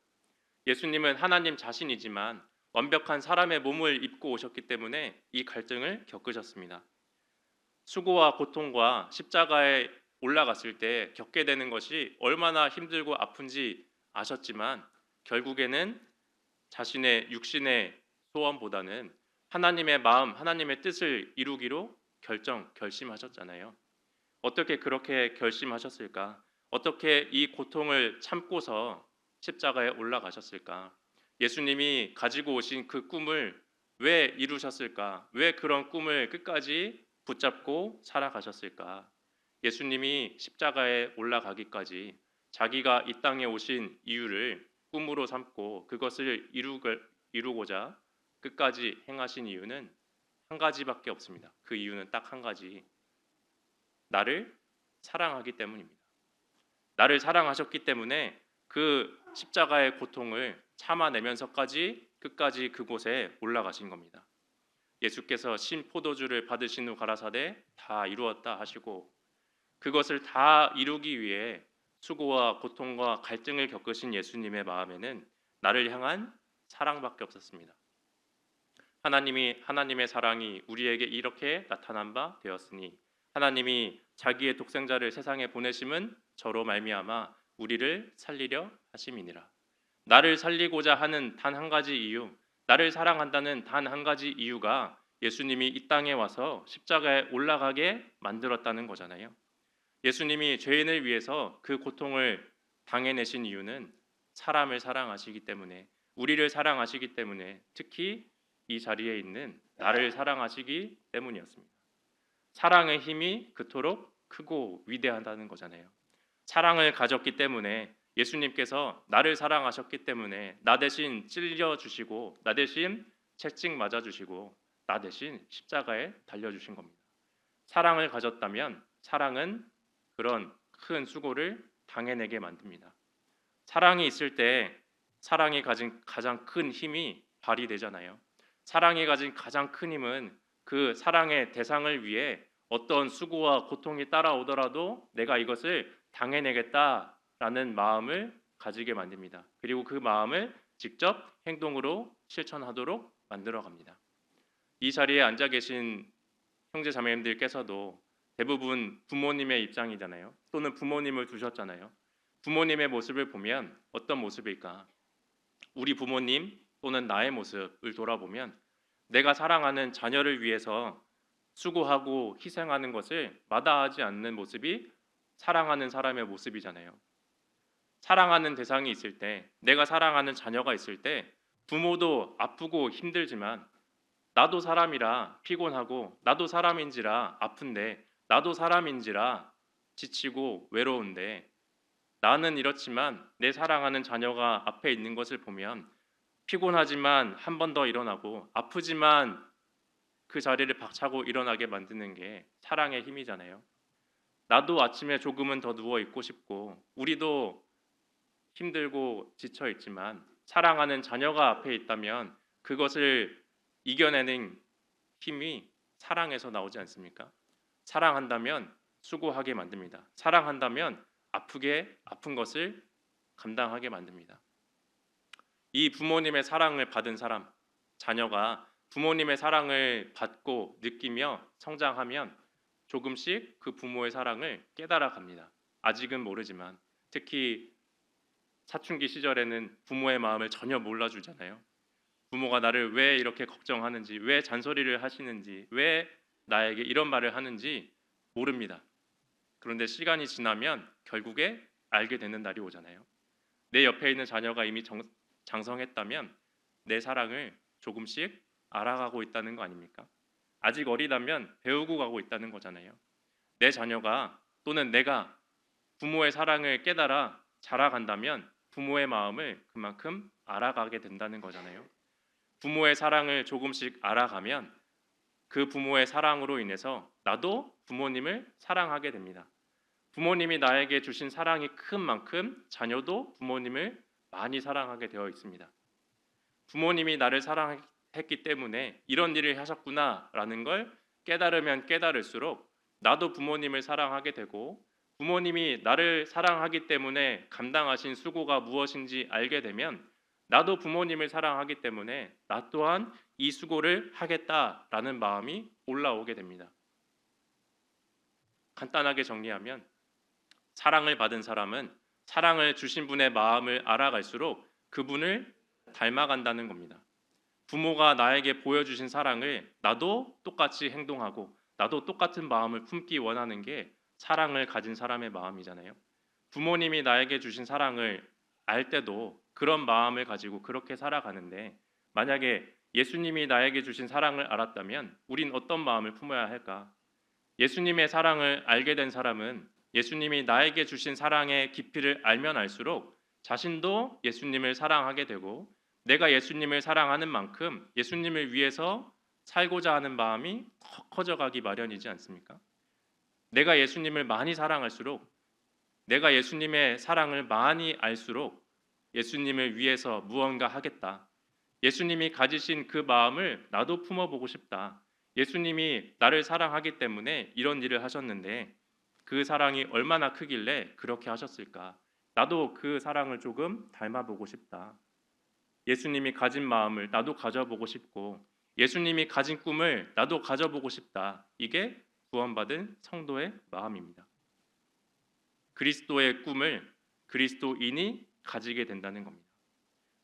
예수님은 하나님 자신이지만 완벽한 사람의 몸을 입고 오셨기 때문에 이 갈등을 겪으셨습니다. 수고와 고통과 십자가에 올라갔을 때 겪게 되는 것이 얼마나 힘들고 아픈지 아셨지만 결국에는 자신의 육신의 소원보다는 하나님의 마음, 하나님의 뜻을 이루기로 결심하셨잖아요. 어떻게 그렇게 결심하셨을까? 어떻게 이 고통을 참고서 십자가에 올라가셨을까? 예수님이 가지고 오신 그 꿈을 왜 이루셨을까? 왜 그런 꿈을 끝까지 붙잡고 살아가셨을까? 예수님이 십자가에 올라가기까지 자기가 이 땅에 오신 이유를 꿈으로 삼고 그것을 이루고자 끝까지 행하신 이유는 한 가지밖에 없습니다. 그 이유는 딱 한 가지. 나를 사랑하기 때문입니다. 나를 사랑하셨기 때문에 그 십자가의 고통을 참아내면서까지 끝까지 그곳에 올라가신 겁니다. 예수께서 신 포도주를 받으신 후 가라사대 다 이루었다 하시고 그것을 다 이루기 위해 수고와 고통과 갈등을 겪으신 예수님의 마음에는 나를 향한 사랑밖에 없었습니다. 하나님의 사랑이 우리에게 이렇게 나타난 바 되었으니 하나님이 자기의 독생자를 세상에 보내심은 저로 말미암아 우리를 살리려 하심이니라. 나를 살리고자 하는 단 한 가지 이유, 나를 사랑한다는 단 한 가지 이유가 예수님이 이 땅에 와서 십자가에 올라가게 만들었다는 거잖아요. 예수님이 죄인을 위해서 그 고통을 당해내신 이유는 사람을 사랑하시기 때문에, 우리를 사랑하시기 때문에, 특히 이 자리에 있는 나를 사랑하시기 때문이었습니다. 사랑의 힘이 그토록 크고 위대하다는 거잖아요. 사랑을 가졌기 때문에, 예수님께서 나를 사랑하셨기 때문에 나 대신 찔려 주시고, 나 대신 채찍 맞아 주시고, 나 대신 십자가에 달려 주신 겁니다. 사랑을 가졌다면 사랑은 그런 큰 수고를 당해내게 만듭니다. 사랑이 있을 때 사랑이 가진 가장 큰 힘이 발휘되잖아요. 사랑이 가진 가장 큰 힘은 그 사랑의 대상을 위해 어떤 수고와 고통이 따라오더라도 내가 이것을 당해내겠다라는 마음을 가지게 만듭니다. 그리고 그 마음을 직접 행동으로 실천하도록 만들어 갑니다. 이 자리에 앉아 계신 형제 자매님들께서도 대부분 부모님의 입장이잖아요. 또는 부모님을 두셨잖아요. 부모님의 모습을 보면 어떤 모습일까? 우리 부모님 또는 나의 모습을 돌아보면 내가 사랑하는 자녀를 위해서 수고하고 희생하는 것을 마다하지 않는 모습이 사랑하는 사람의 모습이잖아요. 사랑하는 대상이 있을 때, 내가 사랑하는 자녀가 있을 때 부모도 아프고 힘들지만 나도 사람이라 피곤하고, 나도 사람인지라 아픈데, 나도 사람인지라 지치고 외로운데, 나는 이렇지만 내 사랑하는 자녀가 앞에 있는 것을 보면 피곤하지만 한 번 더 일어나고, 아프지만 그 자리를 박차고 일어나게 만드는 게 사랑의 힘이잖아요. 나도 아침에 조금은 더 누워 있고 싶고, 우리도 힘들고 지쳐 있지만 사랑하는 자녀가 앞에 있다면 그것을 이겨내는 힘이 사랑에서 나오지 않습니까? 사랑한다면 수고하게 만듭니다. 사랑한다면 아픈 것을 감당하게 만듭니다. 이 부모님의 사랑을 받은 사람, 자녀가 부모님의 사랑을 받고 느끼며 성장하면 조금씩 그 부모의 사랑을 깨달아 갑니다. 아직은 모르지만, 특히 사춘기 시절에는 부모의 마음을 전혀 몰라주잖아요. 부모가 나를 왜 이렇게 걱정하는지, 왜 잔소리를 하시는지, 왜 나에게 이런 말을 하는지 모릅니다. 그런데 시간이 지나면 결국에 알게 되는 날이 오잖아요. 내 옆에 있는 자녀가 이미 장성했다면 내 사랑을 조금씩 알아가고 있다는 거 아닙니까? 아직 어리다면 배우고 가고 있다는 거잖아요. 내 자녀가 또는 내가 부모의 사랑을 깨달아 자라간다면 부모의 마음을 그만큼 알아가게 된다는 거잖아요. 부모의 사랑을 조금씩 알아가면 그 부모의 사랑으로 인해서 나도 부모님을 사랑하게 됩니다. 부모님이 나에게 주신 사랑이 큰 만큼 자녀도 부모님을 많이 사랑하게 되어 있습니다. 부모님이 나를 사랑했기 때문에 이런 일을 하셨구나라는 걸 깨달으면 깨달을수록 나도 부모님을 사랑하게 되고, 부모님이 나를 사랑하기 때문에 감당하신 수고가 무엇인지 알게 되면 나도 부모님을 사랑하기 때문에 나 또한 이 수고를 하겠다라는 마음이 올라오게 됩니다. 간단하게 정리하면 사랑을 받은 사람은 사랑을 주신 분의 마음을 알아갈수록 그분을 닮아간다는 겁니다. 부모가 나에게 보여주신 사랑을 나도 똑같이 행동하고 나도 똑같은 마음을 품기 원하는 게 사랑을 가진 사람의 마음이잖아요. 부모님이 나에게 주신 사랑을 알 때도 그런 마음을 가지고 그렇게 살아가는데, 만약에 예수님이 나에게 주신 사랑을 알았다면 우린 어떤 마음을 품어야 할까? 예수님의 사랑을 알게 된 사람은 예수님이 나에게 주신 사랑의 깊이를 알면 알수록 자신도 예수님을 사랑하게 되고, 내가 예수님을 사랑하는 만큼 예수님을 위해서 살고자 하는 마음이 커져가기 마련이지 않습니까? 내가 예수님을 많이 사랑할수록, 내가 예수님의 사랑을 많이 알수록 예수님을 위해서 무언가 하겠다. 예수님이 가지신 그 마음을 나도 품어보고 싶다. 예수님이 나를 사랑하기 때문에 이런 일을 하셨는데 그 사랑이 얼마나 크길래 그렇게 하셨을까? 나도 그 사랑을 조금 닮아보고 싶다. 예수님이 가진 마음을 나도 가져보고 싶고, 예수님이 가진 꿈을 나도 가져보고 싶다. 이게 구원받은 성도의 마음입니다. 그리스도의 꿈을 그리스도인이 가지게 된다는 겁니다.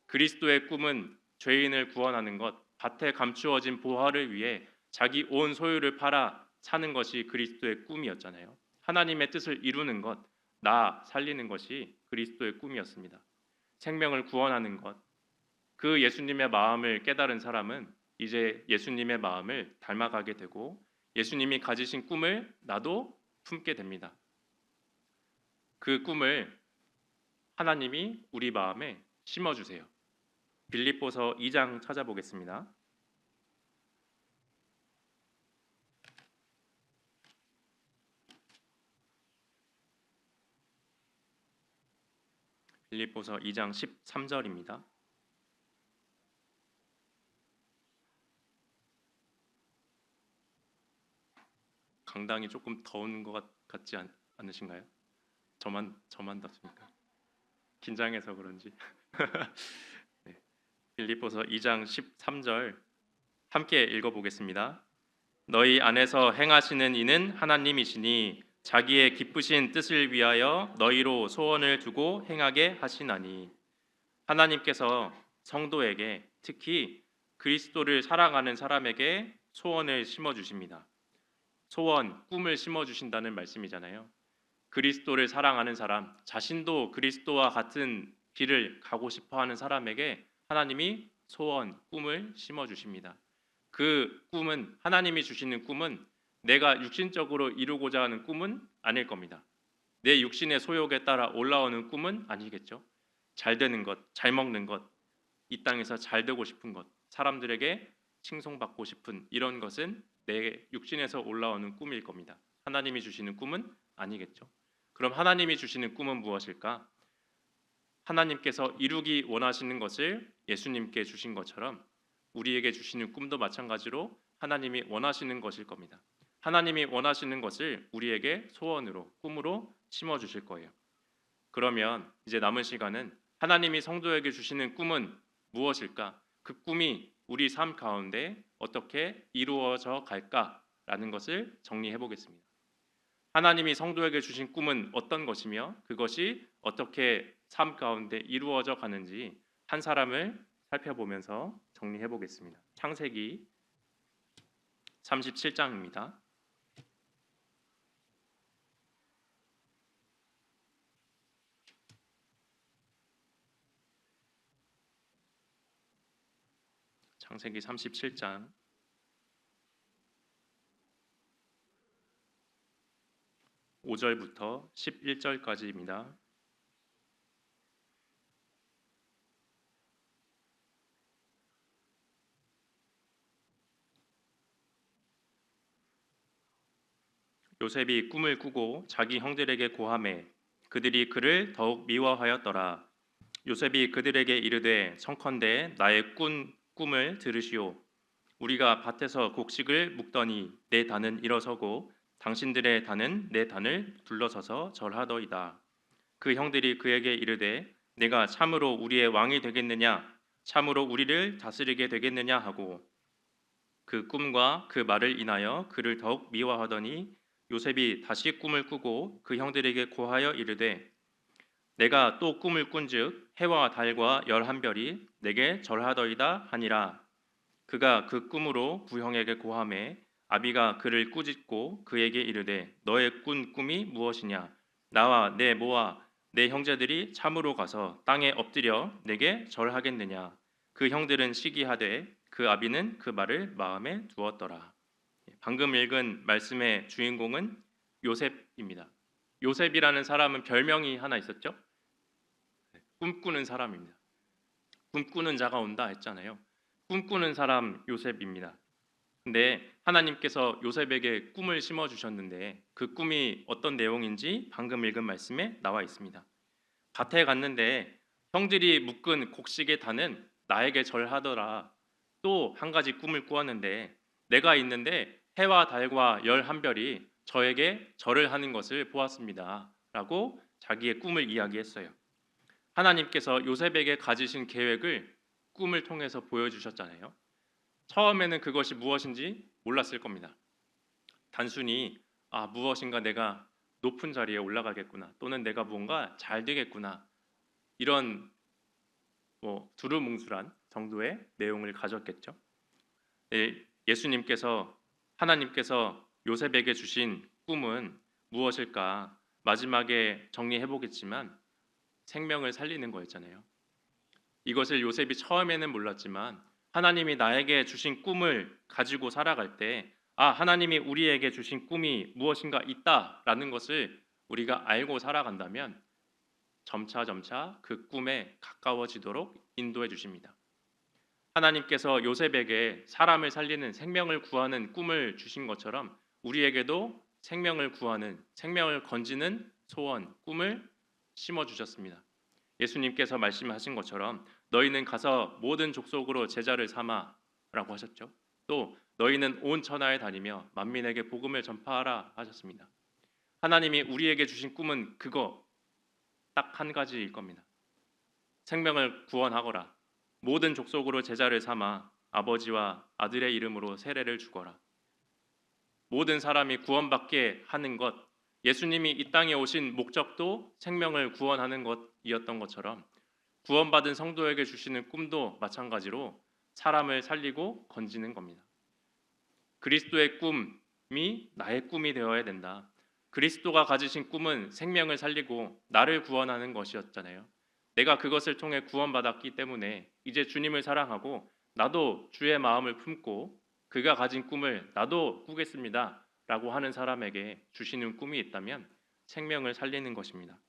그리스도의 꿈은 죄인을 구원하는 것, 밭에 감추어진 보화를 위해 자기 온 소유를 팔아 사는 것이 그리스도의 꿈이었잖아요. 하나님의 뜻을 이루는 것, 나 살리는 것이 그리스도의 꿈이었습니다. 생명을 구원하는 것, 그 예수님의 마음을 깨달은 사람은 이제 예수님의 마음을 닮아가게 되고 예수님이 가지신 꿈을 나도 품게 됩니다. 그 꿈을 하나님이 우리 마음에 심어주세요. 빌립보서 2장 찾아보겠습니다. 빌립보서 2장 13절입니다. 강당이 조금 더운 것 같지 않으신가요? 저만 덥습니까? 긴장해서 그런지. 네. 빌립보서 2장 13절 함께 읽어보겠습니다. 너희 안에서 행하시는 이는 하나님이시니 자기의 기쁘신 뜻을 위하여 너희로 소원을 두고 행하게 하시나니. 하나님께서 성도에게 특히 그리스도를 사랑하는 사람에게 소원을 심어 주십니다. 소원, 꿈을 심어 주신다는 말씀이잖아요. 그리스도를 사랑하는 사람, 자신도 그리스도와 같은 길을 가고 싶어 하는 사람에게 하나님이 소원, 꿈을 심어 주십니다. 그 꿈은 하나님이 주시는 꿈은 내가 육신적으로 이루고자 하는 꿈은 아닐 겁니다. 내 육신의 소욕에 따라 올라오는 꿈은 아니겠죠. 잘 되는 것, 잘 먹는 것, 이 땅에서 잘 되고 싶은 것, 사람들에게 칭송받고 싶은 이런 것은 내 육신에서 올라오는 꿈일 겁니다. 하나님이 주시는 꿈은 아니겠죠. 그럼 하나님이 주시는 꿈은 무엇일까? 하나님께서 이루기 원하시는 것을 예수님께 주신 것처럼 우리에게 주시는 꿈도 마찬가지로 하나님이 원하시는 것일 겁니다. 하나님이 원하시는 것을 우리에게 소원으로, 꿈으로 심어 주실 거예요. 그러면 이제 남은 시간은 하나님이 성도에게 주시는 꿈은 무엇일까? 그 꿈이 우리 삶 가운데 어떻게 이루어져 갈까라는 것을 정리해 보겠습니다. 하나님이 성도에게 주신 꿈은 어떤 것이며 그것이 어떻게 삶 가운데 이루어져 가는지 한 사람을 살펴보면서 정리해 보겠습니다. 창세기 37장입니다. 창세기 37장 5절부터 11절까지입니다. 요셉이 꿈을 꾸고 자기 형들에게 고하매 그들이 그를 더욱 미워하였더라. 요셉이 그들에게 이르되 청컨대 나의 꿈을 들으시오. 우리가 밭에서 곡식을 묵더니 내 단은 일어서고 당신들의 단은 내 단을 둘러서서 절하더이다. 그 형들이 그에게 이르되 내가 참으로 우리의 왕이 되겠느냐 참으로 우리를 다스리게 되겠느냐 하고 그 꿈과 그 말을 인하여 그를 더욱 미워하더니 요셉이 다시 꿈을 꾸고 그 형들에게 고하여 이르되 내가 또 꿈을 꾼즉 해와 달과 열한 별이 내게 절하더이다 하니라. 그가 그 꿈으로 부형에게 고하매 아비가 그를 꾸짖고 그에게 이르되 너의 꾼 꿈이 무엇이냐 나와 내 모아 내 형제들이 참으로 가서 땅에 엎드려 내게 절하겠느냐. 그 형들은 시기하되 그 아비는 그 말을 마음에 두었더라. 방금 읽은 말씀의 주인공은 요셉입니다. 요셉이라는 사람은 별명이 하나 있었죠. 꿈꾸는 사람입니다. 꿈꾸는 자가 온다 했잖아요. 꿈꾸는 사람 요셉입니다. 근데 하나님께서 요셉에게 꿈을 심어 주셨는데 그 꿈이 어떤 내용인지 방금 읽은 말씀에 나와 있습니다. 밭에 갔는데 형들이 묶은 곡식의 단은 나에게 절하더라. 또 한 가지 꿈을 꾸었는데 내가 있는데 해와 달과 열한 별이 저에게 절을 하는 것을 보았습니다. 라고 자기의 꿈을 이야기했어요. 하나님께서 요셉에게 가지신 계획을 꿈을 통해서 보여주셨잖아요. 처음에는 그것이 무엇인지 몰랐을 겁니다. 단순히 무엇인가 내가 높은 자리에 올라가겠구나 또는 내가 뭔가 잘 되겠구나 이런 두루뭉술한 정도의 내용을 가졌겠죠. 예수님께서 하나님께서 요셉에게 주신 꿈은 무엇일까? 마지막에 정리해 보겠지만 생명을 살리는 거였잖아요. 이것을 요셉이 처음에는 몰랐지만 하나님이 나에게 주신 꿈을 가지고 살아갈 때 하나님이 우리에게 주신 꿈이 무엇인가 있다라는 것을 우리가 알고 살아간다면 점차 그 꿈에 가까워지도록 인도해 주십니다. 하나님께서 요셉에게 사람을 살리는 생명을 구하는 꿈을 주신 것처럼 우리에게도 생명을 구하는 생명을 건지는 소원, 꿈을 심어 주셨습니다. 예수님께서 말씀하신 것처럼 너희는 가서 모든 족속으로 제자를 삼아라고 하셨죠. 또 너희는 온 천하에 다니며 만민에게 복음을 전파하라 하셨습니다. 하나님이 우리에게 주신 꿈은 그거 딱 한 가지일 겁니다. 생명을 구원하거라. 모든 족속으로 제자를 삼아 아버지와 아들의 이름으로 세례를 주거라. 모든 사람이 구원받게 하는 것, 예수님이 이 땅에 오신 목적도 생명을 구원하는 것이었던 것처럼 구원받은 성도에게 주시는 꿈도 마찬가지로 사람을 살리고 건지는 겁니다. 그리스도의 꿈이 나의 꿈이 되어야 된다. 그리스도가 가지신 꿈은 생명을 살리고 나를 구원하는 것이었잖아요. 내가 그것을 통해 구원받았기 때문에 이제 주님을 사랑하고 나도 주의 마음을 품고 그가 가진 꿈을 나도 꾸겠습니다 라고 하는 사람에게 주시는 꿈이 있다면 생명을 살리는 것입니다.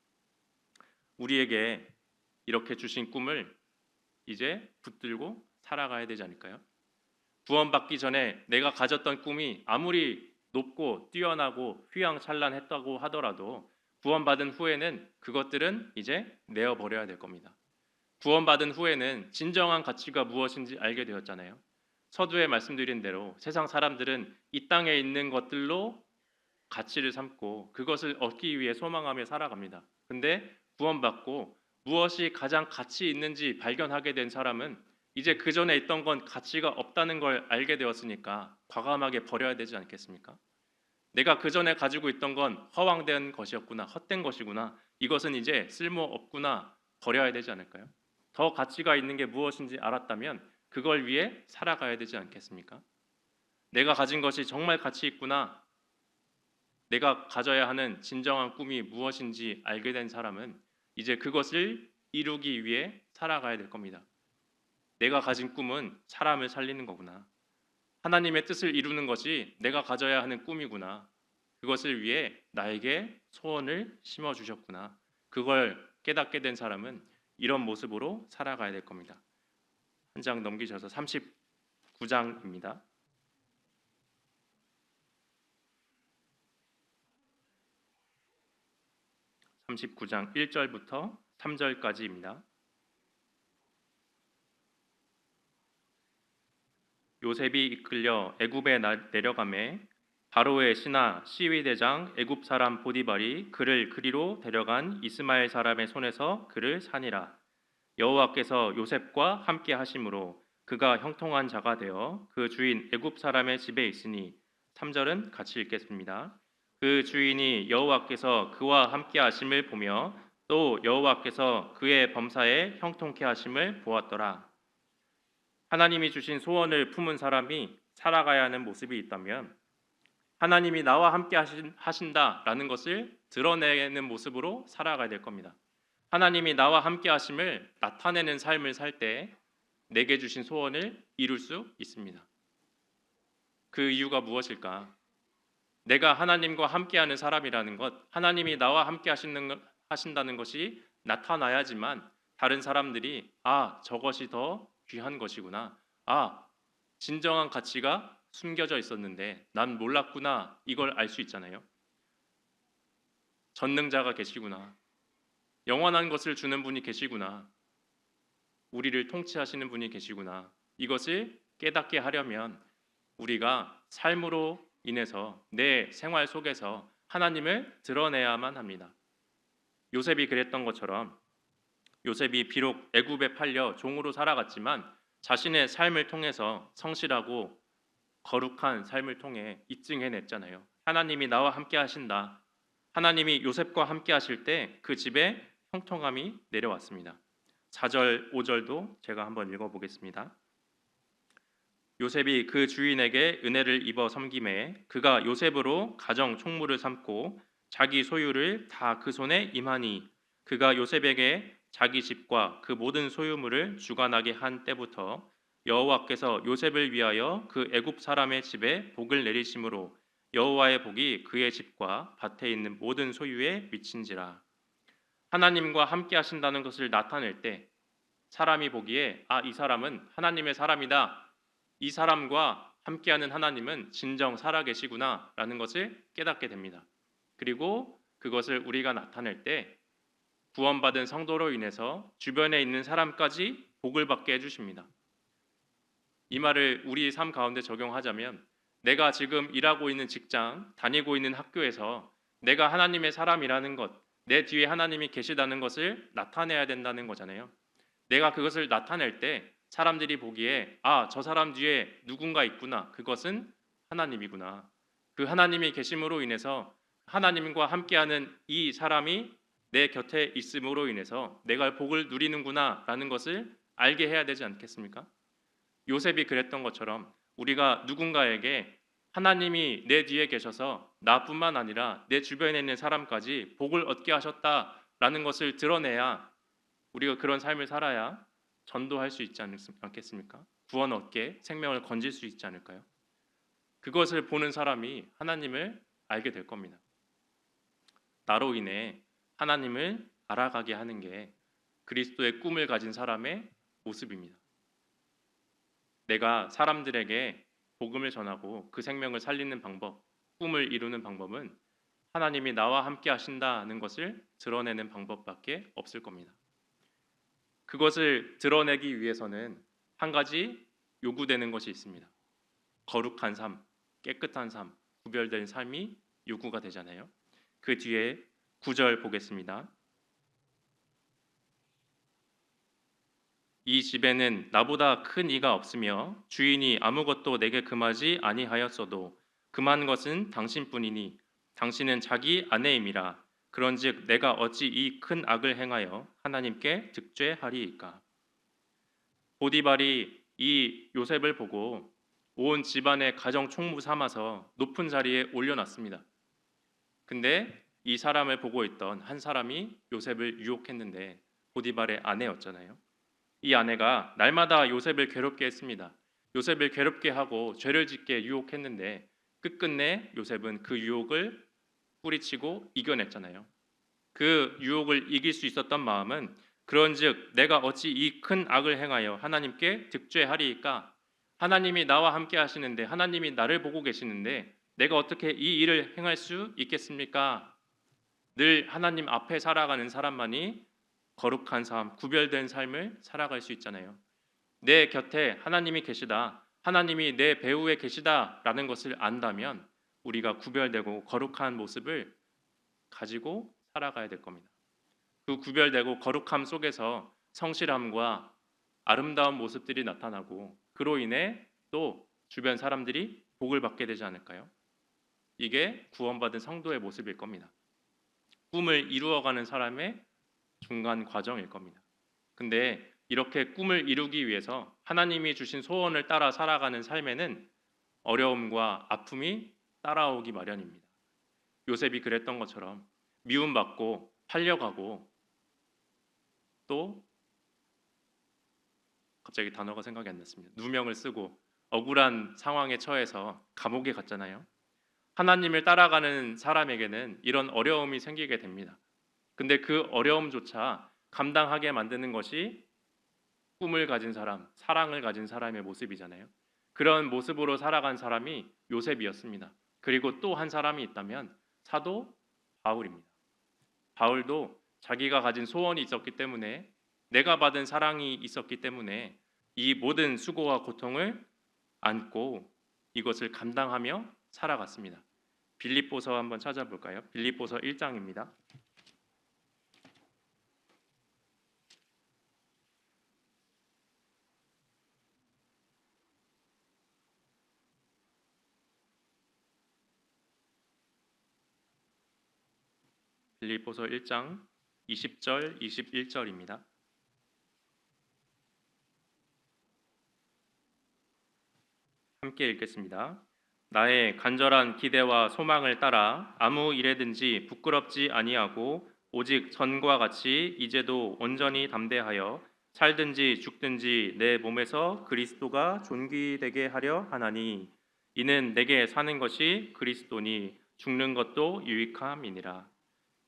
우리에게 이렇게 주신 꿈을 이제 붙들고 살아가야 되지 않을까요? 구원받기 전에 내가 가졌던 꿈이 아무리 높고 뛰어나고 휘황찬란했다고 하더라도 구원받은 후에는 그것들은 이제 내어버려야 될 겁니다. 구원받은 후에는 진정한 가치가 무엇인지 알게 되었잖아요. 서두에 말씀드린 대로 세상 사람들은 이 땅에 있는 것들로 가치를 삼고 그것을 얻기 위해 소망하며 살아갑니다. 근데 구원받고 무엇이 가장 가치 있는지 발견하게 된 사람은 이제 그 전에 있던 건 가치가 없다는 걸 알게 되었으니까 과감하게 버려야 되지 않겠습니까? 내가 그 전에 가지고 있던 건 허황된 것이었구나, 헛된 것이구나, 이것은 이제 쓸모없구나 버려야 되지 않을까요? 더 가치가 있는 게 무엇인지 알았다면 그걸 위해 살아가야 되지 않겠습니까? 내가 가진 것이 정말 가치 있구나, 내가 가져야 하는 진정한 꿈이 무엇인지 알게 된 사람은 이제 그것을 이루기 위해 살아가야 될 겁니다. 내가 가진 꿈은 사람을 살리는 거구나. 하나님의 뜻을 이루는 것이 내가 가져야 하는 꿈이구나. 그것을 위해 나에게 소원을 심어 주셨구나. 그걸 깨닫게 된 사람은 이런 모습으로 살아가야 될 겁니다. 한 장 넘기셔서 39장입니다. 39장 1절부터 3절까지입니다. 요셉이 이끌려 애굽에 내려가매 바로의 신하 시위대장 애굽 사람 보디발이 그를 그리로 데려간 이스마엘 사람의 손에서 그를 산이라. 여호와께서 요셉과 함께 하심으로 그가 형통한 자가 되어 그 주인 애굽 사람의 집에 있으니 3절은 같이 읽겠습니다. 그 주인이 여호와께서 그와 함께 하심을 보며 또 여호와께서 그의 범사에 형통케 하심을 보았더라. 하나님이 주신 소원을 품은 사람이 살아가야 하는 모습이 있다면 하나님이 나와 함께 하신다라는 것을 드러내는 모습으로 살아가야 될 겁니다. 하나님이 나와 함께 하심을 나타내는 삶을 살 때 내게 주신 소원을 이룰 수 있습니다. 그 이유가 무엇일까? 내가 하나님과 함께하는 사람이라는 것, 하나님이 나와 함께 하신다는 것이 나타나야지만 다른 사람들이 저것이 더 귀한 것이구나, 진정한 가치가 숨겨져 있었는데 난 몰랐구나, 이걸 알 수 있잖아요. 전능자가 계시구나, 영원한 것을 주는 분이 계시구나, 우리를 통치하시는 분이 계시구나, 이것을 깨닫게 하려면 우리가 삶으로 인해서 내 생활 속에서 하나님을 드러내야만 합니다. 요셉이 그랬던 것처럼 요셉이 비록 애굽에 팔려 종으로 살아갔지만 자신의 삶을 통해서 성실하고 거룩한 삶을 통해 입증해냈잖아요. 하나님이 나와 함께 하신다. 하나님이 요셉과 함께 하실 때 그 집에 형통함이 내려왔습니다. 4절, 5절도 제가 한번 읽어보겠습니다. 요셉이 그 주인에게 은혜를 입어 섬김에 그가 요셉으로 가정 총무를 삼고 자기 소유를 다 그 손에 임하니 그가 요셉에게 자기 집과 그 모든 소유물을 주관하게 한 때부터 여호와께서 요셉을 위하여 그 애굽 사람의 집에 복을 내리심으로 여호와의 복이 그의 집과 밭에 있는 모든 소유에 미친지라. 하나님과 함께 하신다는 것을 나타낼 때 사람이 보기에 이 사람은 하나님의 사람이다. 이 사람과 함께하는 하나님은 진정 살아계시구나라는 것을 깨닫게 됩니다. 그리고 그것을 우리가 나타낼 때 구원받은 성도로 인해서 주변에 있는 사람까지 복을 받게 해주십니다. 이 말을 우리 삶 가운데 적용하자면 내가 지금 일하고 있는 직장, 다니고 있는 학교에서 내가 하나님의 사람이라는 것, 내 뒤에 하나님이 계시다는 것을 나타내야 된다는 거잖아요. 내가 그것을 나타낼 때 사람들이 보기에 저 사람 뒤에 누군가 있구나. 그것은 하나님이구나. 그 하나님이 계심으로 인해서 하나님과 함께하는 이 사람이 내 곁에 있음으로 인해서 내가 복을 누리는구나 라는 것을 알게 해야 되지 않겠습니까? 요셉이 그랬던 것처럼 우리가 누군가에게 하나님이 내 뒤에 계셔서 나뿐만 아니라 내 주변에 있는 사람까지 복을 얻게 하셨다라는 것을 드러내야 우리가 그런 삶을 살아야 전도할 수 있지 않겠습니까? 구원 얻게 생명을 건질 수 있지 않을까요? 그것을 보는 사람이 하나님을 알게 될 겁니다. 나로 인해 하나님을 알아가게 하는 게 그리스도의 꿈을 가진 사람의 모습입니다. 내가 사람들에게 복음을 전하고 그 생명을 살리는 방법, 꿈을 이루는 방법은 하나님이 나와 함께 하신다는 것을 드러내는 방법밖에 없을 겁니다. 그것을 드러내기 위해서는 한 가지 요구되는 것이 있습니다. 거룩한 삶, 깨끗한 삶, 구별된 삶이 요구가 되잖아요. 그 뒤에 9절 보겠습니다. 이 집에는 나보다 큰 이가 없으며 주인이 아무것도 내게 금하지 아니하였어도 금한 것은 당신뿐이니 당신은 자기 아내임이라. 그런즉 내가 어찌 이 큰 악을 행하여 하나님께 득죄하리이까. 보디발이 이 요셉을 보고 온 집안의 가정 총무 삼아서 높은 자리에 올려놨습니다. 근데 이 사람을 보고 있던 한 사람이 요셉을 유혹했는데 보디발의 아내였잖아요. 이 아내가 날마다 요셉을 괴롭게 했습니다. 요셉을 괴롭게 하고 죄를 짓게 유혹했는데 끝끝내 요셉은 그 유혹을 뿌리치고 이겨냈잖아요. 그 유혹을 이길 수 있었던 마음은 그런즉 내가 어찌 이 큰 악을 행하여 하나님께 득죄하리이까. 하나님이 나와 함께 하시는데 하나님이 나를 보고 계시는데 내가 어떻게 이 일을 행할 수 있겠습니까? 늘 하나님 앞에 살아가는 사람만이 거룩한 삶, 구별된 삶을 살아갈 수 있잖아요. 내 곁에 하나님이 계시다, 하나님이 내 배후에 계시다라는 것을 안다면 우리가 구별되고 거룩한 모습을 가지고 살아가야 될 겁니다. 그 구별되고 거룩함 속에서 성실함과 아름다운 모습들이 나타나고 그로 인해 또 주변 사람들이 복을 받게 되지 않을까요? 이게 구원받은 성도의 모습일 겁니다. 꿈을 이루어가는 사람의 중간 과정일 겁니다. 근데 이렇게 꿈을 이루기 위해서 하나님이 주신 소원을 따라 살아가는 삶에는 어려움과 아픔이 따라오기 마련입니다. 요셉이 그랬던 것처럼 미움받고 팔려가고 또 갑자기 단어가 생각이 안 났습니다. 누명을 쓰고 억울한 상황에 처해서 감옥에 갔잖아요. 하나님을 따라가는 사람에게는 이런 어려움이 생기게 됩니다. 근데 그 어려움조차 감당하게 만드는 것이 꿈을 가진 사람, 사랑을 가진 사람의 모습이잖아요. 그런 모습으로 살아간 사람이 요셉이었습니다. 그리고 또 한 사람이 있다면 사도 바울입니다. 바울도 자기가 가진 소원이 있었기 때문에 내가 받은 사랑이 있었기 때문에 이 모든 수고와 고통을 안고 이것을 감당하며 살아갔습니다. 빌립보서 한번 찾아볼까요? 빌립보서 1장입니다. 빌립보서 1장 20절, 21절입니다. 함께 읽겠습니다. 나의 간절한 기대와 소망을 따라 아무 일에든지 부끄럽지 아니하고 오직 전과 같이 이제도 온전히 담대하여 살든지 죽든지 내 몸에서 그리스도가 존귀되게 하려 하나니 이는 내게 사는 것이 그리스도니 죽는 것도 유익함이니라.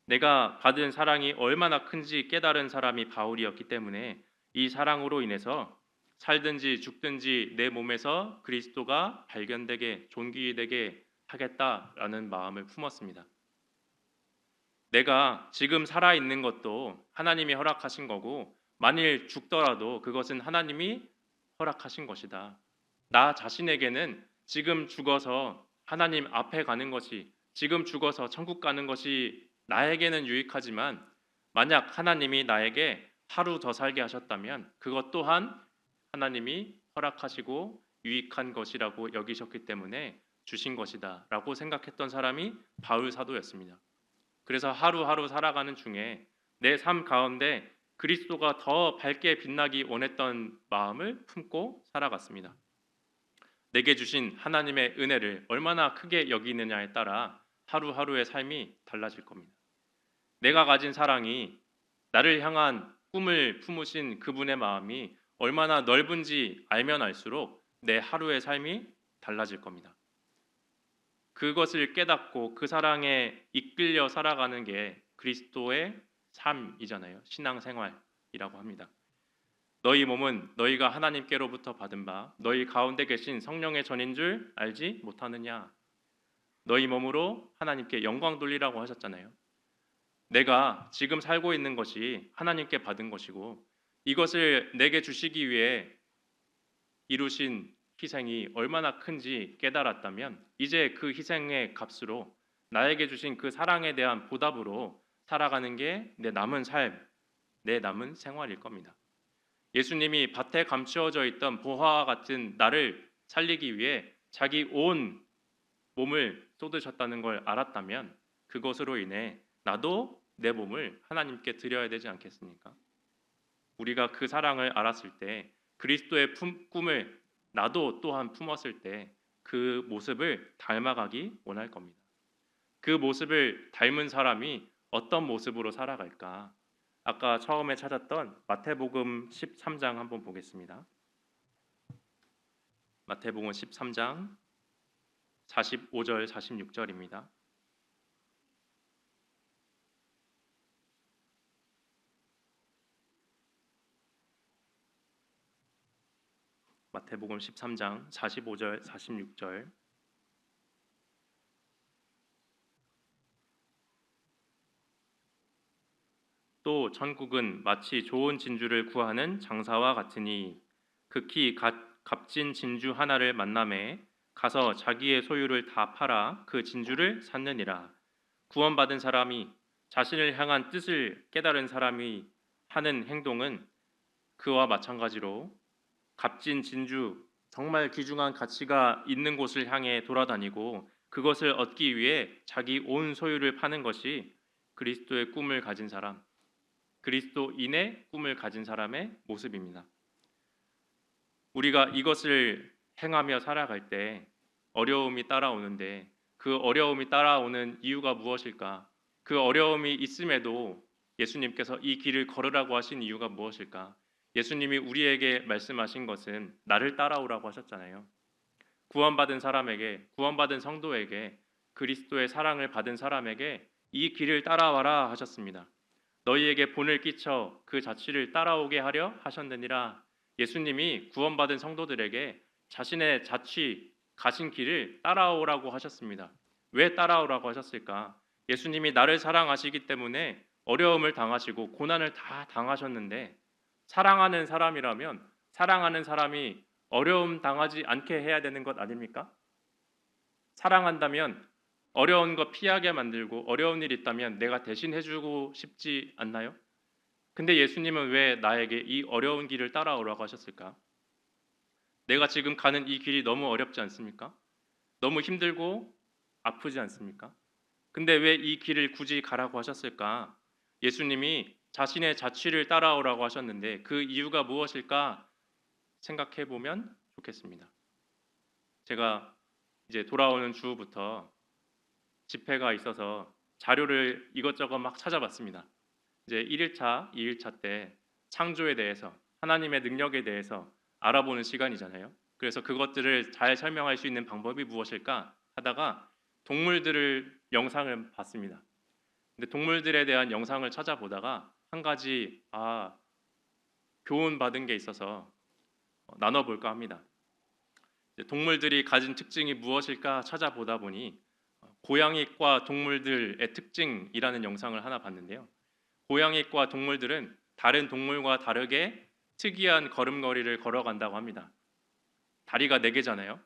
내가 받은 사랑이 얼마나 큰지 깨달은 사람이 바울이었기 때문에 이 사랑으로 인해서 살든지 죽든지 내 몸에서 그리스도가 발견되게 존귀되게 하겠다라는 마음을 품었습니다. 내가 지금 살아있는 것도 하나님이 허락하신 거고 만일 죽더라도 그것은 하나님이 허락하신 것이다. 나 자신에게는 지금 죽어서 하나님 앞에 가는 것이, 지금 죽어서 천국 가는 것이 나에게는 유익하지만 만약 하나님이 나에게 하루 더 살게 하셨다면 그것 또한 하나님이 허락하시고 유익한 것이라고 여기셨기 때문에 주신 것이다 라고 생각했던 사람이 바울 사도였습니다. 그래서 하루하루 살아가는 중에 내 삶 가운데 그리스도가 더 밝게 빛나기 원했던 마음을 품고 살아갔습니다. 내게 주신 하나님의 은혜를 얼마나 크게 여기느냐에 따라 하루하루의 삶이 달라질 겁니다. 내가 가진 사랑이, 나를 향한 꿈을 품으신 그분의 마음이 얼마나 넓은지 알면 알수록 내 하루의 삶이 달라질 겁니다. 그것을 깨닫고 그 사랑에 이끌려 살아가는 게 그리스도의 삶이잖아요. 신앙생활이라고 합니다. 너희 몸은 너희가 하나님께로부터 받은 바 너희 가운데 계신 성령의 전인 줄 알지 못하느냐. 너희 몸으로 하나님께 영광 돌리라고 하셨잖아요. 내가 지금 살고 있는 것이 하나님께 받은 것이고 이것을 내게 주시기 위해 이루신 희생이 얼마나 큰지 깨달았다면 이제 그 희생의 값으로 나에게 주신 그 사랑에 대한 보답으로 살아가는 게 내 남은 삶, 내 남은 생활일 겁니다. 예수님이 밭에 감추어져 있던 보화와 같은 나를 살리기 위해 자기 온 몸을 쏟으셨다는 걸 알았다면 그것으로 인해 나도 내 몸을 하나님께 드려야 되지 않겠습니까? 우리가 그 사랑을 알았을 때 그리스도의 꿈을 나도 또한 품었을 때 그 모습을 닮아가기 원할 겁니다. 그 모습을 닮은 사람이 어떤 모습으로 살아갈까? 아까 처음에 찾았던 마태복음 13장 한번 보겠습니다. 마태복음 13장 45절 46절입니다. 마태복음 13장 45절 46절 또 천국은 마치 좋은 진주를 구하는 장사와 같으니 극히 값진 진주 하나를 만남에 가서 자기의 소유를 다 팔아 그 진주를 샀느니라. 구원받은 사람이 자신을 향한 뜻을 깨달은 사람이 하는 행동은 그와 마찬가지로 값진 진주, 정말 귀중한 가치가 있는 곳을 향해 돌아다니고 그것을 얻기 위해 자기 온 소유를 파는 것이 그리스도의 꿈을 가진 사람, 그리스도인의 꿈을 가진 사람의 모습입니다. 우리가 이것을 행하며 살아갈 때 어려움이 따라오는데 그 어려움이 따라오는 이유가 무엇일까? 그 어려움이 있음에도 예수님께서 이 길을 걸으라고 하신 이유가 무엇일까? 예수님이 우리에게 말씀하신 것은 나를 따라오라고 하셨잖아요. 구원받은 사람에게, 구원받은 성도에게, 그리스도의 사랑을 받은 사람에게 이 길을 따라와라 하셨습니다. 너희에게 본을 끼쳐 그 자취를 따라오게 하려 하셨느니라. 예수님이 구원받은 성도들에게 자신의 자취, 가신 길을 따라오라고 하셨습니다. 왜 따라오라고 하셨을까? 예수님이 나를 사랑하시기 때문에 어려움을 당하시고 고난을 다 당하셨는데 사랑하는 사람이라면 사랑하는 사람이 어려움 당하지 않게 해야 되는 것 아닙니까? 사랑한다면 어려운 거 피하게 만들고 어려운 일 있다면 내가 대신 해주고 싶지 않나요? 근데 예수님은 왜 나에게 이 어려운 길을 따라오라고 하셨을까? 내가 지금 가는 이 길이 너무 어렵지 않습니까? 너무 힘들고 아프지 않습니까? 근데 왜 이 길을 굳이 가라고 하셨을까? 예수님이 자신의 자취를 따라오라고 하셨는데 그 이유가 무엇일까 생각해 보면 좋겠습니다. 제가 이제 돌아오는 주부터 집회가 있어서 자료를 이것저것 막 찾아봤습니다. 이제 1일차, 2일차 때 창조에 대해서 하나님의 능력에 대해서 알아보는 시간이잖아요. 그래서 그것들을 잘 설명할 수 있는 방법이 무엇일까 하다가 동물들을 영상을 봤습니다. 근데 동물들에 대한 영상을 찾아보다가 한 가지 교훈 받은 게 있어서 나눠볼까 합니다. 동물들이 가진 특징이 무엇일까 찾아보다 보니 고양이과 동물들의 특징이라는 영상을 하나 봤는데요. 고양이과 동물들은 다른 동물과 다르게 특이한 걸음걸이를 걸어간다고 합니다. 다리가 4개잖아요.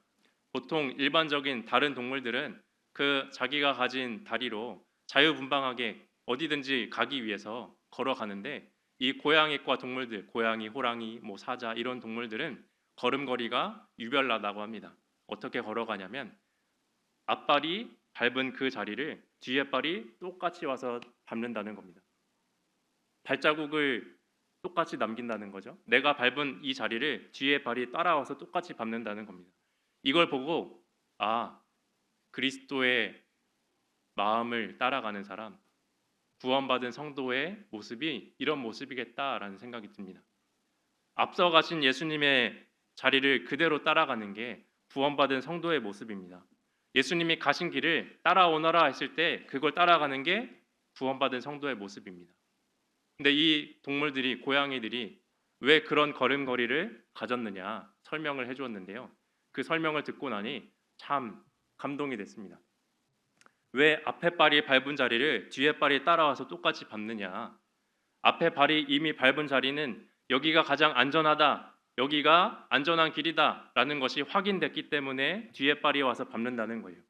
보통 일반적인 다른 동물들은 그 자기가 가진 다리로 자유분방하게 어디든지 가기 위해서 걸어가는데 이 고양이과 동물들, 고양이, 호랑이, 사자 이런 동물들은 걸음걸이가 유별나다고 합니다. 어떻게 걸어가냐면 앞발이 밟은 그 자리를 뒤에 발이 똑같이 와서 밟는다는 겁니다. 발자국을 똑같이 남긴다는 거죠. 내가 밟은 이 자리를 뒤에 발이 따라와서 똑같이 밟는다는 겁니다. 이걸 보고 그리스도의 마음을 따라가는 사람, 구원받은 성도의 모습이 이런 모습이겠다라는 생각이 듭니다. 앞서 가신 예수님의 자리를 그대로 따라가는 게 구원받은 성도의 모습입니다. 예수님이 가신 길을 따라오너라 했을 때 그걸 따라가는 게 구원받은 성도의 모습입니다. 근데 이 동물들이, 고양이들이 왜 그런 걸음걸이를 가졌느냐 설명을 해주었는데요. 그 설명을 듣고 나니 참 감동이 됐습니다. 왜 앞에 발이 밟은 자리를 뒤에 발이 따라와서 똑같이 밟느냐. 앞에 발이 이미 밟은 자리는 여기가 가장 안전하다, 여기가 안전한 길이다 라는 것이 확인됐기 때문에 뒤에 발이 와서 밟는다는 거예요.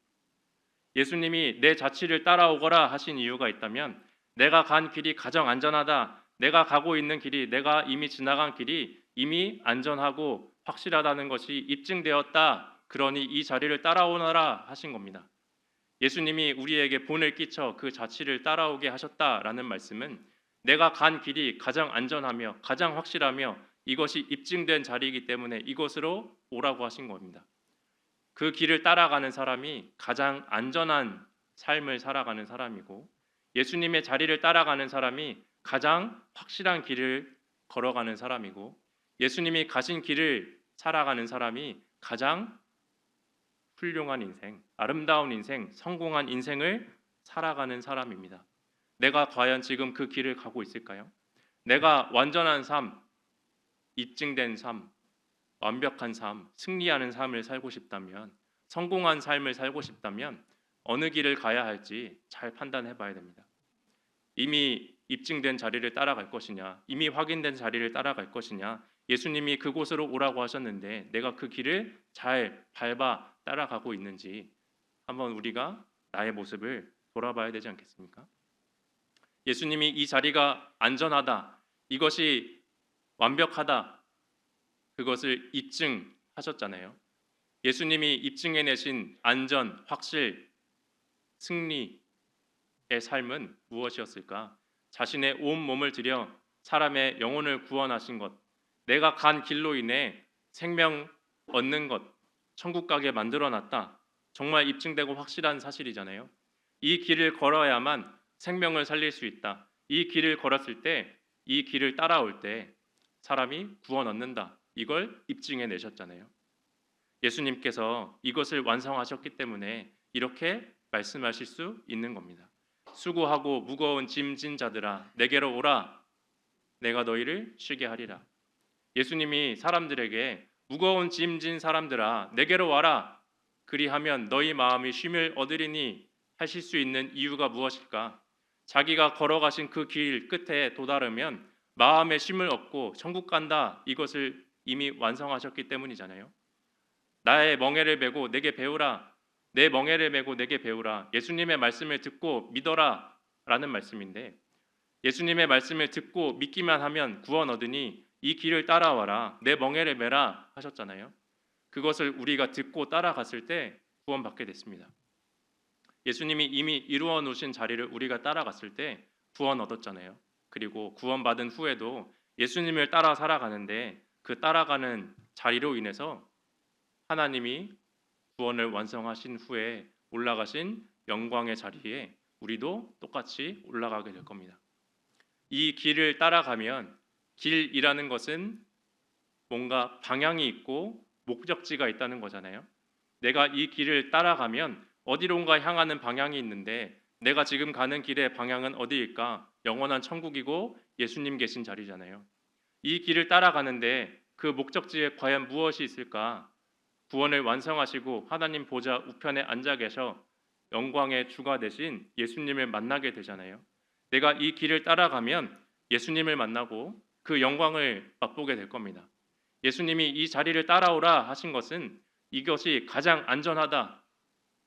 예수님이 내 자취를 따라오거라 하신 이유가 있다면 내가 간 길이 가장 안전하다, 내가 가고 있는 길이, 내가 이미 지나간 길이 이미 안전하고 확실하다는 것이 입증되었다, 그러니 이 자리를 따라오너라 하신 겁니다. 예수님이 우리에게 본을 끼쳐 그 자취를 따라오게 하셨다라는 말씀은 내가 간 길이 가장 안전하며 가장 확실하며 이것이 입증된 자리이기 때문에 이곳으로 오라고 하신 겁니다. 그 길을 따라가는 사람이 가장 안전한 삶을 살아가는 사람이고 예수님의 자리를 따라가는 사람이 가장 확실한 길을 걸어가는 사람이고 예수님이 가신 길을 살아가는 사람이 가장 훌륭한 인생, 아름다운 인생, 성공한 인생을 살아가는 사람입니다. 내가 과연 지금 그 길을 가고 있을까요? 내가 완전한 삶, 입증된 삶, 완벽한 삶, 승리하는 삶을 살고 싶다면, 성공한 삶을 살고 싶다면 어느 길을 가야 할지 잘 판단해 봐야 됩니다. 이미 입증된 자리를 따라갈 것이냐, 이미 확인된 자리를 따라갈 것이냐, 예수님이 그곳으로 오라고 하셨는데 내가 그 길을 잘 밟아 따라가고 있는지 한번 우리가 나의 모습을 돌아봐야 되지 않겠습니까? 예수님이 이 자리가 안전하다, 이것이 완벽하다, 그것을 입증하셨잖아요. 예수님이 입증해내신 안전, 확실, 승리의 삶은 무엇이었을까? 자신의 온 몸을 들여 사람의 영혼을 구원하신 것, 내가 간 길로 인해 생명 얻는 것, 천국 가게 만들어놨다. 정말 입증되고 확실한 사실이잖아요. 이 길을 걸어야만 생명을 살릴 수 있다. 이 길을 걸었을 때, 이 길을 따라올 때 사람이 구원 얻는다. 이걸 입증해 내셨잖아요. 예수님께서 이것을 완성하셨기 때문에 이렇게 말씀하실 수 있는 겁니다. 수고하고 무거운 짐진 자들아 내게로 오라. 내가 너희를 쉬게 하리라. 예수님이 사람들에게 무거운 짐진 사람들아 내게로 와라. 그리하면 너희 마음이 쉼을 얻으리니 하실 수 있는 이유가 무엇일까? 자기가 걸어가신 그 길 끝에 도달하면 마음의 쉼을 얻고 천국 간다. 이것을 이미 완성하셨기 때문이잖아요. 나의 멍에를 메고 내게 배우라. 내 멍에를 메고 내게 배우라. 예수님의 말씀을 듣고 믿어라 라는 말씀인데 예수님의 말씀을 듣고 믿기만 하면 구원 얻으니 이 길을 따라와라. 내 멍에를 메라 하셨잖아요. 그것을 우리가 듣고 따라갔을 때 구원받게 됐습니다. 예수님이 이미 이루어 놓으신 자리를 우리가 따라갔을 때 구원 얻었잖아요. 그리고 구원받은 후에도 예수님을 따라 살아가는데 그 따라가는 자리로 인해서 하나님이 구원을 완성하신 후에 올라가신 영광의 자리에 우리도 똑같이 올라가게 될 겁니다. 이 길을 따라가면, 길이라는 것은 뭔가 방향이 있고 목적지가 있다는 거잖아요. 내가 이 길을 따라가면 어디론가 향하는 방향이 있는데, 내가 지금 가는 길의 방향은 어디일까? 영원한 천국이고 예수님 계신 자리잖아요. 이 길을 따라가는데 그 목적지에 과연 무엇이 있을까? 구원을 완성하시고 하나님 보좌 우편에 앉아 계셔 영광의 주가 되신 예수님을 만나게 되잖아요. 내가 이 길을 따라가면 예수님을 만나고 그 영광을 맛보게 될 겁니다. 예수님이 이 자리를 따라오라 하신 것은 이것이 가장 안전하다,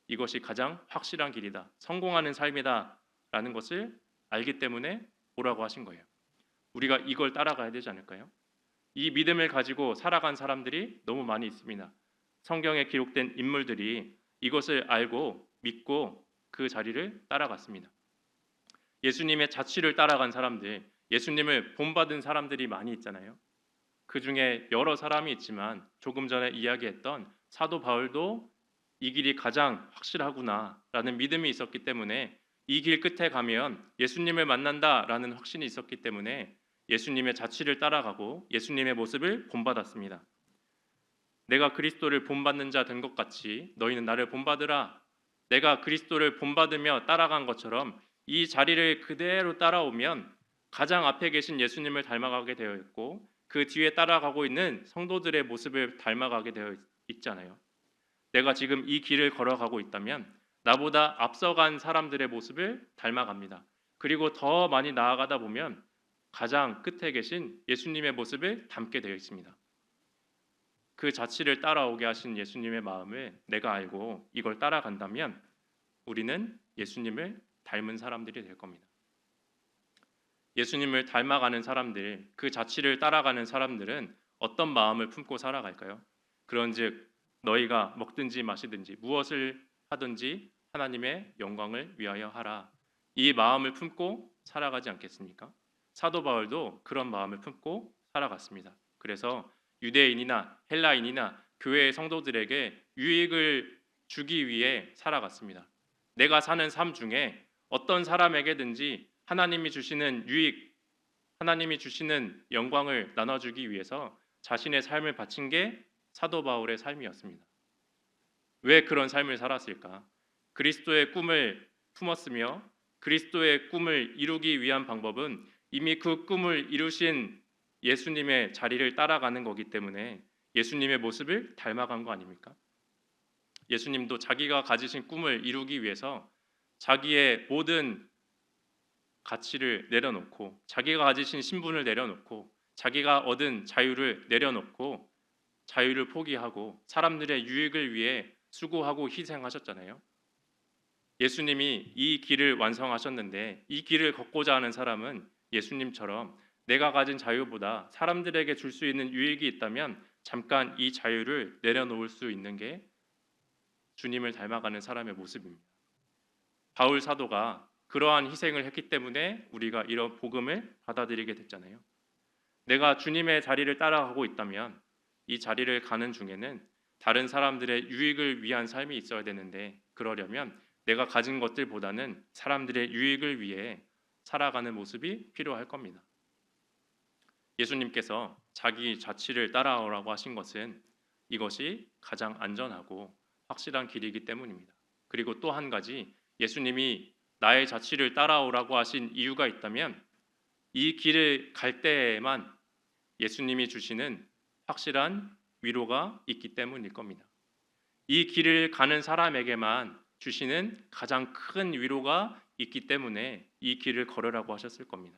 이것이 가장 확실한 길이다, 성공하는 삶이다 라는 것을 알기 때문에 오라고 하신 거예요. 우리가 이걸 따라가야 되지 않을까요? 이 믿음을 가지고 살아간 사람들이 너무 많이 있습니다. 성경에 기록된 인물들이 이것을 알고 믿고 그 자리를 따라갔습니다. 예수님의 자취를 따라간 사람들, 예수님을 본받은 사람들이 많이 있잖아요. 그 중에 여러 사람이 있지만 조금 전에 이야기했던 사도 바울도 이 길이 가장 확실하구나라는 믿음이 있었기 때문에, 이 길 끝에 가면 예수님을 만난다라는 확신이 있었기 때문에 예수님의 자취를 따라가고 예수님의 모습을 본받았습니다. 내가 그리스도를 본받는 자 된 것 같이 너희는 나를 본받으라. 내가 그리스도를 본받으며 따라간 것처럼 이 자리를 그대로 따라오면 가장 앞에 계신 예수님을 닮아가게 되어 있고, 그 뒤에 따라가고 있는 성도들의 모습을 닮아가게 되어 있잖아요. 내가 지금 이 길을 걸어가고 있다면 나보다 앞서간 사람들의 모습을 닮아갑니다. 그리고 더 많이 나아가다 보면 가장 끝에 계신 예수님의 모습을 닮게 되어 있습니다. 그 자취를 따라오게 하신 예수님의 마음을 내가 알고 이걸 따라간다면 우리는 예수님을 닮은 사람들이 될 겁니다. 예수님을 닮아가는 사람들, 그 자취를 따라가는 사람들은 어떤 마음을 품고 살아갈까요? 그런즉 너희가 먹든지 마시든지 무엇을 하든지 하나님의 영광을 위하여 하라. 이 마음을 품고 살아가지 않겠습니까? 사도 바울도 그런 마음을 품고 살아갔습니다. 그래서 유대인이나 헬라인이나 교회의 성도들에게 유익을 주기 위해 살아갔습니다. 내가 사는 삶 중에 어떤 사람에게든지 하나님이 주시는 유익, 하나님이 주시는 영광을 나눠주기 위해서 자신의 삶을 바친 게 사도 바울의 삶이었습니다. 왜 그런 삶을 살았을까? 그리스도의 꿈을 품었으며 그리스도의 꿈을 이루기 위한 방법은 이미 그 꿈을 이루신 예수님의 자리를 따라가는 거기 때문에 예수님의 모습을 닮아간 거 아닙니까? 예수님도 자기가 가지신 꿈을 이루기 위해서 자기의 모든 가치를 내려놓고, 자기가 가지신 신분을 내려놓고, 자기가 얻은 자유를 내려놓고 자유를 포기하고 사람들의 유익을 위해 수고하고 희생하셨잖아요. 예수님이 이 길을 완성하셨는데 이 길을 걷고자 하는 사람은 예수님처럼 내가 가진 자유보다 사람들에게 줄 수 있는 유익이 있다면 잠깐 이 자유를 내려놓을 수 있는 게 주님을 닮아가는 사람의 모습입니다. 바울 사도가 그러한 희생을 했기 때문에 우리가 이런 복음을 받아들이게 됐잖아요. 내가 주님의 자리를 따라가고 있다면 이 자리를 가는 중에는 다른 사람들의 유익을 위한 삶이 있어야 되는데, 그러려면 내가 가진 것들보다는 사람들의 유익을 위해 살아가는 모습이 필요할 겁니다. 예수님께서 자기 자취를 따라오라고 하신 것은 이것이 가장 안전하고 확실한 길이기 때문입니다. 그리고 또 한 가지, 예수님이 나의 자취를 따라오라고 하신 이유가 있다면 이 길을 갈 때에만 예수님이 주시는 확실한 위로가 있기 때문일 겁니다. 이 길을 가는 사람에게만 주시는 가장 큰 위로가 있기 때문에 이 길을 걸으라고 하셨을 겁니다.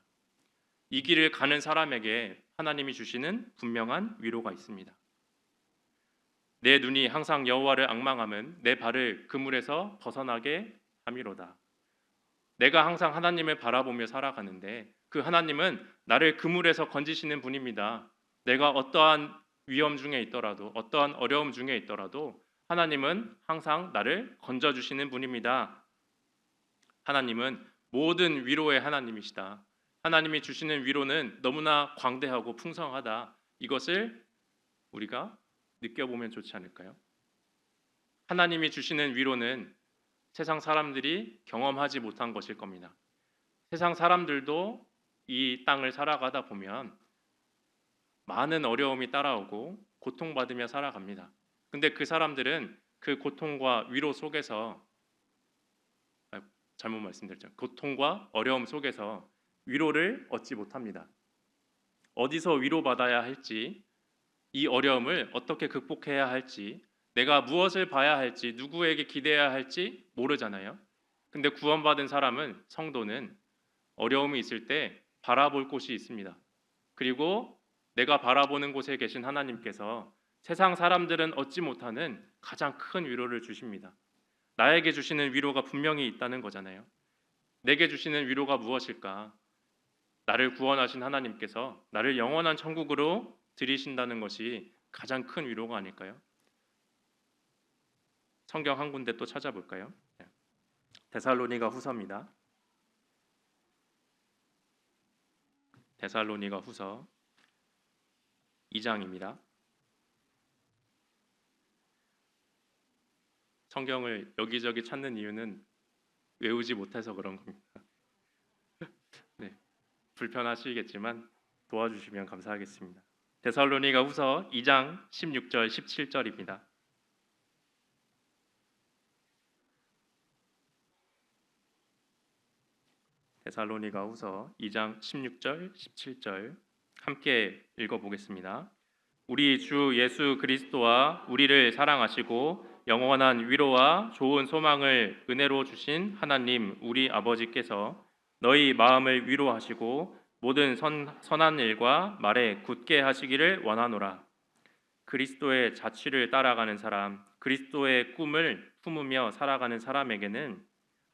이 길을 가는 사람에게 하나님이 주시는 분명한 위로가 있습니다. 내 눈이 항상 여호와를 앙망하면 내 발을 그물에서 벗어나게 함이로다. 내가 항상 하나님을 바라보며 살아가는데 그 하나님은 나를 그물에서 건지시는 분입니다. 내가 어떠한 위험 중에 있더라도, 어떠한 어려움 중에 있더라도 하나님은 항상 나를 건져주시는 분입니다. 하나님은 모든 위로의 하나님이시다. 하나님이 주시는 위로는 너무나 광대하고 풍성하다. 이것을 우리가 느껴보면 좋지 않을까요? 하나님이 주시는 위로는 세상 사람들이 경험하지 못한 것일 겁니다. 세상 사람들도 이 땅을 살아가다 보면 많은 어려움이 따라오고 고통받으며 살아갑니다. 근데 그 사람들은 그 고통과 위로 속에서 잘못 말씀드렸죠. 고통과 어려움 속에서 위로를 얻지 못합니다. 어디서 위로받아야 할지, 이 어려움을 어떻게 극복해야 할지, 내가 무엇을 봐야 할지, 누구에게 기대해야 할지 모르잖아요. 근데 구원받은 사람은, 성도는 어려움이 있을 때 바라볼 곳이 있습니다. 그리고 내가 바라보는 곳에 계신 하나님께서 세상 사람들은 얻지 못하는 가장 큰 위로를 주십니다. 나에게 주시는 위로가 분명히 있다는 거잖아요. 내게 주시는 위로가 무엇일까? 나를 구원하신 하나님께서 나를 영원한 천국으로 들이신다는 것이 가장 큰 위로가 아닐까요? 성경 한 군데 또 찾아볼까요? 데살로니가 후서입니다. 데살로니가 후서 2장입니다. 성경을 여기저기 찾는 이유는 외우지 못해서 그런 겁니다. 네, 불편하시겠지만 도와주시면 감사하겠습니다. 데살로니가 후서 2장 16절 17절입니다. 데살로니가 후서 2장 16절 17절 함께 읽어보겠습니다. 우리 주 예수 그리스도와 우리를 사랑하시고 영원한 위로와 좋은 소망을 은혜로 주신 하나님 우리 아버지께서 너희 마음을 위로하시고 모든 선한 일과 말에 굳게 하시기를 원하노라. 그리스도의 자취를 따라가는 사람, 그리스도의 꿈을 품으며 살아가는 사람에게는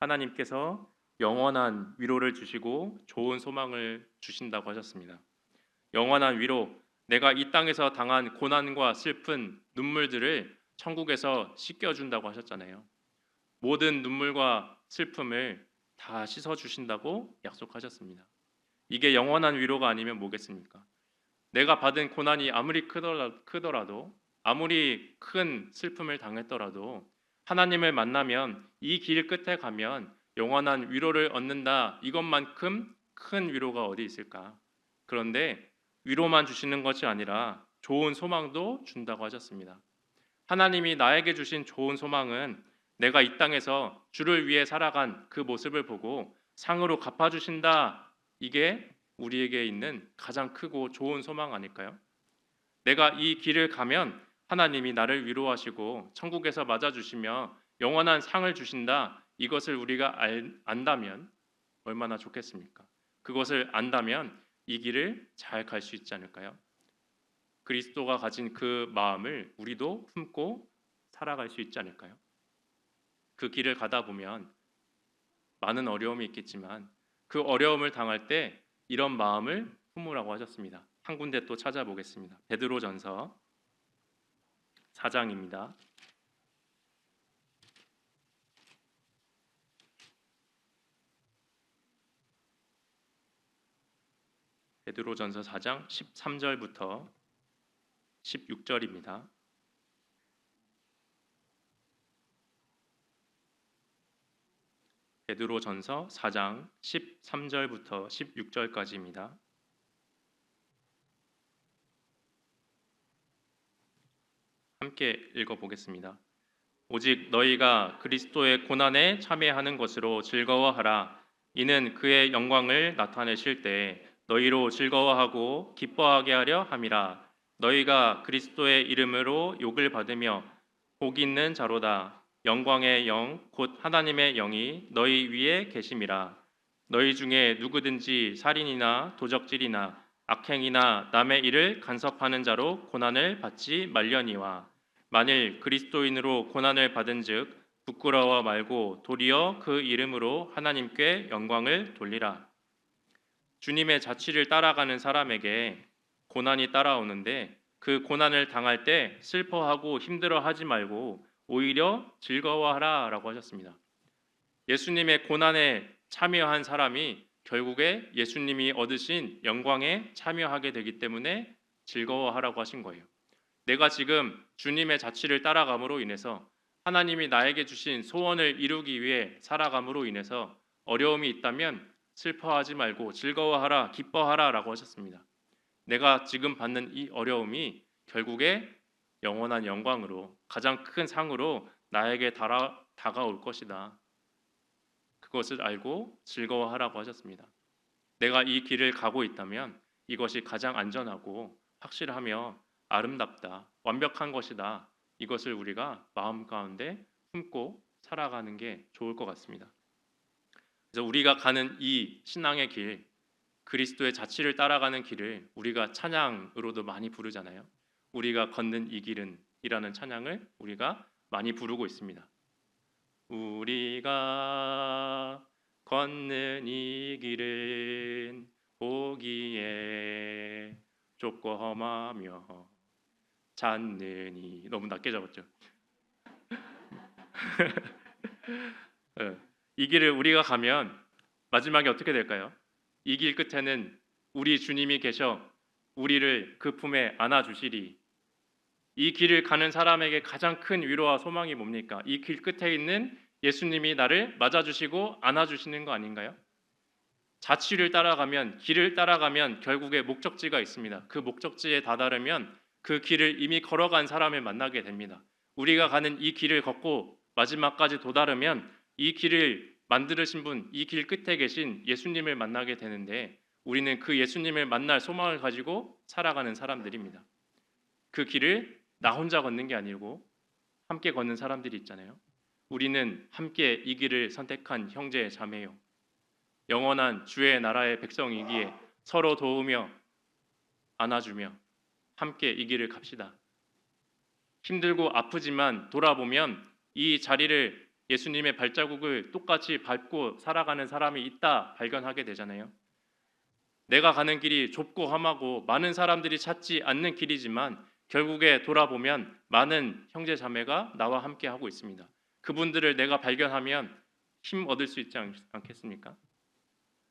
하나님께서 영원한 위로를 주시고 좋은 소망을 주신다고 하셨습니다. 영원한 위로, 내가 이 땅에서 당한 고난과 슬픈 눈물들을 천국에서 씻겨준다고 하셨잖아요. 모든 눈물과 슬픔을 다 씻어주신다고 약속하셨습니다. 이게 영원한 위로가 아니면 뭐겠습니까? 내가 받은 고난이 아무리 크더라도 아무리 큰 슬픔을 당했더라도 하나님을 만나면 이 길 끝에 가면 영원한 위로를 얻는다. 이것만큼 큰 위로가 어디 있을까? 그런데 위로만 주시는 것이 아니라 좋은 소망도 준다고 하셨습니다. 하나님이 나에게 주신 좋은 소망은 내가 이 땅에서 주를 위해 살아간 그 모습을 보고 상으로 갚아주신다. 이게 우리에게 있는 가장 크고 좋은 소망 아닐까요? 내가 이 길을 가면 하나님이 나를 위로하시고 천국에서 맞아주시며 영원한 상을 주신다. 이것을 우리가 안다면 얼마나 좋겠습니까? 그것을 안다면 이 길을 잘 갈 수 있지 않을까요? 그리스도가 가진 그 마음을 우리도 품고 살아갈 수 있지 않을까요? 그 길을 가다 보면 많은 어려움이 있겠지만 그 어려움을 당할 때 이런 마음을 품으라고 하셨습니다. 한 군데 또 찾아보겠습니다. 베드로전서 4장입니다. 베드로전서 4장 13절부터 16절입니다. 베드로전서 4장 13절부터 16절까지입니다. 함께 읽어보겠습니다. 오직 너희가 그리스도의 고난에 참여하는 것으로 즐거워하라. 이는 그의 영광을 나타내실 때 너희로 즐거워하고 기뻐하게 하려 함이라. 너희가 그리스도의 이름으로 욕을 받으며 복 있는 자로다. 영광의 영 곧 하나님의 영이 너희 위에 계심이라. 너희 중에 누구든지 살인이나 도적질이나 악행이나 남의 일을 간섭하는 자로 고난을 받지 말려니와 만일 그리스도인으로 고난을 받은즉 부끄러워 말고 도리어 그 이름으로 하나님께 영광을 돌리라. 주님의 자취를 따라가는 사람에게 고난이 따라오는데 그 고난을 당할 때 슬퍼하고 힘들어하지 말고 오히려 즐거워하라라고 하셨습니다. 예수님의 고난에 참여한 사람이 결국에 예수님이 얻으신 영광에 참여하게 되기 때문에 즐거워하라고 하신 거예요. 내가 지금 주님의 자취를 따라감으로 인해서 하나님이 나에게 주신 소원을 이루기 위해 살아감으로 인해서 어려움이 있다면 슬퍼하지 말고 즐거워하라, 기뻐하라라고 하셨습니다. 내가 지금 받는 이 어려움이 결국에 영원한 영광으로 가장 큰 상으로 나에게 다가올 것이다. 그것을 알고 즐거워하라고 하셨습니다. 내가 이 길을 가고 있다면 이것이 가장 안전하고 확실하며 아름답다, 완벽한 것이다. 이것을 우리가 마음 가운데 품고 살아가는 게 좋을 것 같습니다. 그래서 우리가 가는 이 신앙의 길, 그리스도의 자취를 따라가는 길을 우리가 찬양으로도 많이 부르잖아요. 우리가 걷는 이 길은 이라는 찬양을 우리가 많이 부르고 있습니다. 우리가 걷는 이 길은 보기에 좁고 험하며 잤느니 너무 낮게 잡았죠. 이 길을 우리가 가면 마지막에 어떻게 될까요? 이 길 끝에는 우리 주님이 계셔 우리를 그 품에 안아주시리. 이 길을 가는 사람에게 가장 큰 위로와 소망이 뭡니까? 이 길 끝에 있는 예수님이 나를 맞아주시고 안아주시는 거 아닌가요? 자취를 따라가면, 길을 따라가면 결국에 목적지가 있습니다. 그 목적지에 다다르면 그 길을 이미 걸어간 사람을 만나게 됩니다. 우리가 가는 이 길을 걷고 마지막까지 도달하면 이 길을 만드신 분, 이 길 끝에 계신 예수님을 만나게 되는데 우리는 그 예수님을 만날 소망을 가지고 살아가는 사람들입니다. 그 길을 나 혼자 걷는 게 아니고 함께 걷는 사람들이 있잖아요. 우리는 함께 이 길을 선택한 형제 자매요. 영원한 주의 나라의 백성이기에 서로 도우며 안아주며 함께 이 길을 갑시다. 힘들고 아프지만 돌아보면 이 자리를 예수님의 발자국을 똑같이 밟고 살아가는 사람이 있다 발견하게 되잖아요. 내가 가는 길이 좁고 험하고 많은 사람들이 찾지 않는 길이지만 결국에 돌아보면 많은 형제 자매가 나와 함께 하고 있습니다. 그분들을 내가 발견하면 힘 얻을 수 있지 않겠습니까?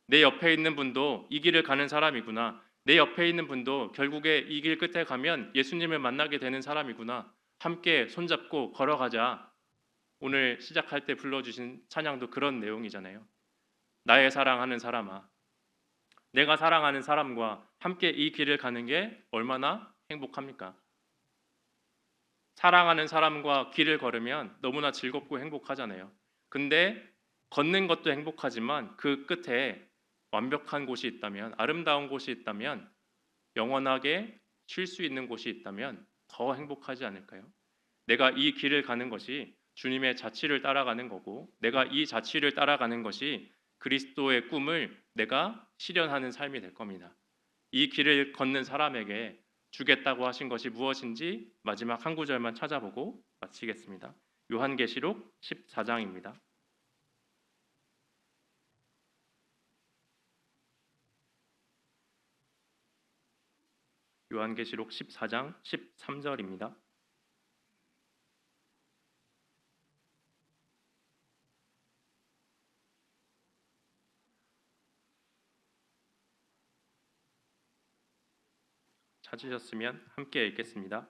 내 옆에 있는 분도 이 길을 가는 사람이구나. 내 옆에 있는 분도 결국에 이 길 끝에 가면 예수님을 만나게 되는 사람이구나. 함께 손잡고 걸어가자. 오늘 시작할 때 불러주신 찬양도 그런 내용이잖아요. 나의 사랑하는 사람아, 내가 사랑하는 사람과 함께 이 길을 가는 게 얼마나 행복합니까? 사랑하는 사람과 길을 걸으면 너무나 즐겁고 행복하잖아요. 근데 걷는 것도 행복하지만 그 끝에 완벽한 곳이 있다면, 아름다운 곳이 있다면, 영원하게 쉴 수 있는 곳이 있다면 더 행복하지 않을까요? 내가 이 길을 가는 것이 주님의 자취를 따라가는 거고, 내가 이 자취를 따라가는 것이 그리스도의 꿈을 내가 실현하는 삶이 될 겁니다. 이 길을 걷는 사람에게 주겠다고 하신 것이 무엇인지 마지막 한 구절만 찾아보고 마치겠습니다. 요한계시록 14장입니다. 요한계시록 14장 13절입니다. 찾으셨으면 함께 읽겠습니다.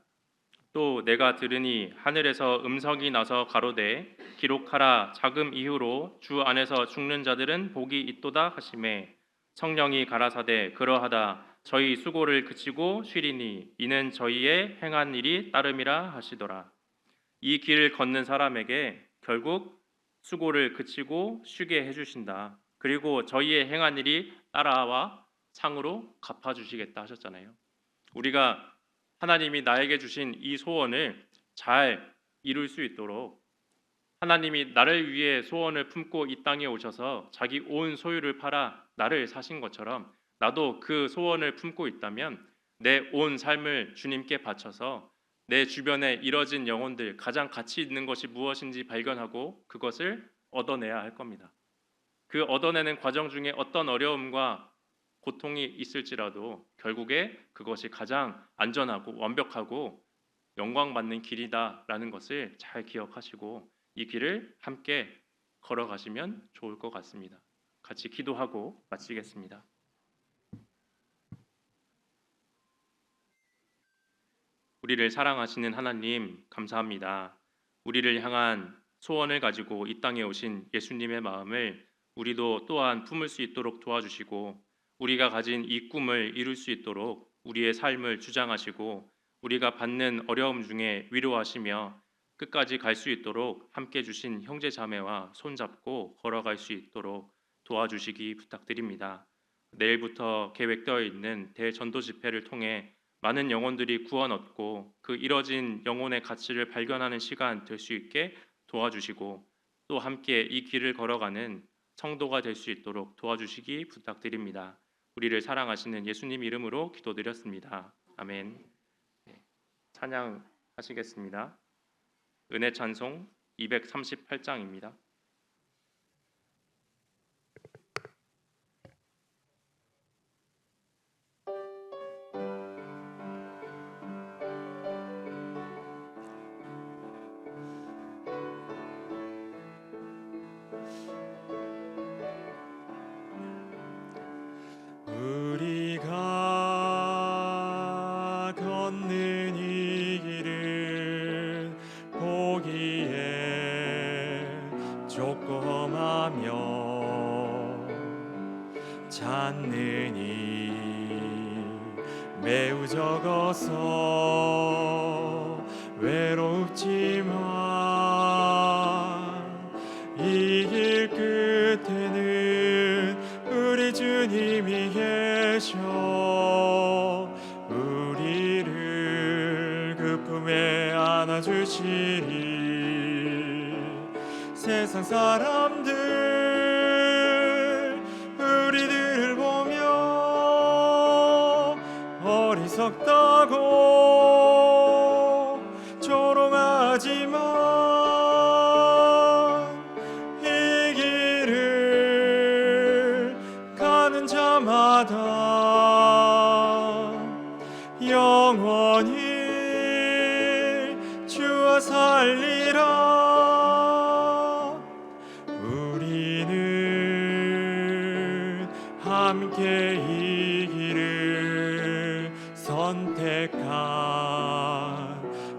또 내가 들으니 하늘에서 음성이 나서 가로되 기록하라 자금 이후로 주 안에서 죽는 자들은 복이 있도다 하시매 성령이 가라사대 그러하다 저희 수고를 그치고 쉬리니 이는 저희의 행한 일이 따름이라 하시더라. 이 길을 걷는 사람에게 결국 수고를 그치고 쉬게 해주신다. 그리고 저희의 행한 일이 따라와 상으로 갚아주시겠다 하셨잖아요. 우리가 하나님이 나에게 주신 이 소원을 잘 이룰 수 있도록 하나님이 나를 위해 소원을 품고 이 땅에 오셔서 자기 온 소유를 팔아 나를 사신 것처럼 나도 그 소원을 품고 있다면 내 온 삶을 주님께 바쳐서 내 주변에 이뤄진 영혼들 가장 가치 있는 것이 무엇인지 발견하고 그것을 얻어내야 할 겁니다. 그 얻어내는 과정 중에 어떤 어려움과 고통이 있을지라도 결국에 그것이 가장 안전하고 완벽하고 영광받는 길이다라는 것을 잘 기억하시고 이 길을 함께 걸어가시면 좋을 것 같습니다. 같이 기도하고 마치겠습니다. 우리를 사랑하시는 하나님 감사합니다. 우리를 향한 소원을 가지고 이 땅에 오신 예수님의 마음을 우리도 또한 품을 수 있도록 도와주시고, 우리가 가진 이 꿈을 이룰 수 있도록 우리의 삶을 주장하시고, 우리가 받는 어려움 중에 위로하시며 끝까지 갈 수 있도록 함께 주신 형제 자매와 손잡고 걸어갈 수 있도록 도와주시기 부탁드립니다. 내일부터 계획되어 있는 대전도 집회를 통해 많은 영혼들이 구원 얻고 그 이뤄진 영혼의 가치를 발견하는 시간 될 수 있게 도와주시고, 또 함께 이 길을 걸어가는 성도가 될 수 있도록 도와주시기 부탁드립니다. 우리를 사랑하시는 예수님 이름으로 기도드렸습니다. 아멘. 찬양하시겠습니다. 은혜 찬송 238장입니다. 우리가 걷는 이 길은 보기에 조그마며 찾느니 매우 적어서 외롭지만 이 길 끝에는 우리 주님이 계셔 우리를 그 품에 안아주시리. 세상 사람들 우리들을 보며 어리석다고 조롱하지만 이 길을 가는 자마다 영원히 주와 살리라. 우리는 함께 이 길을 선택한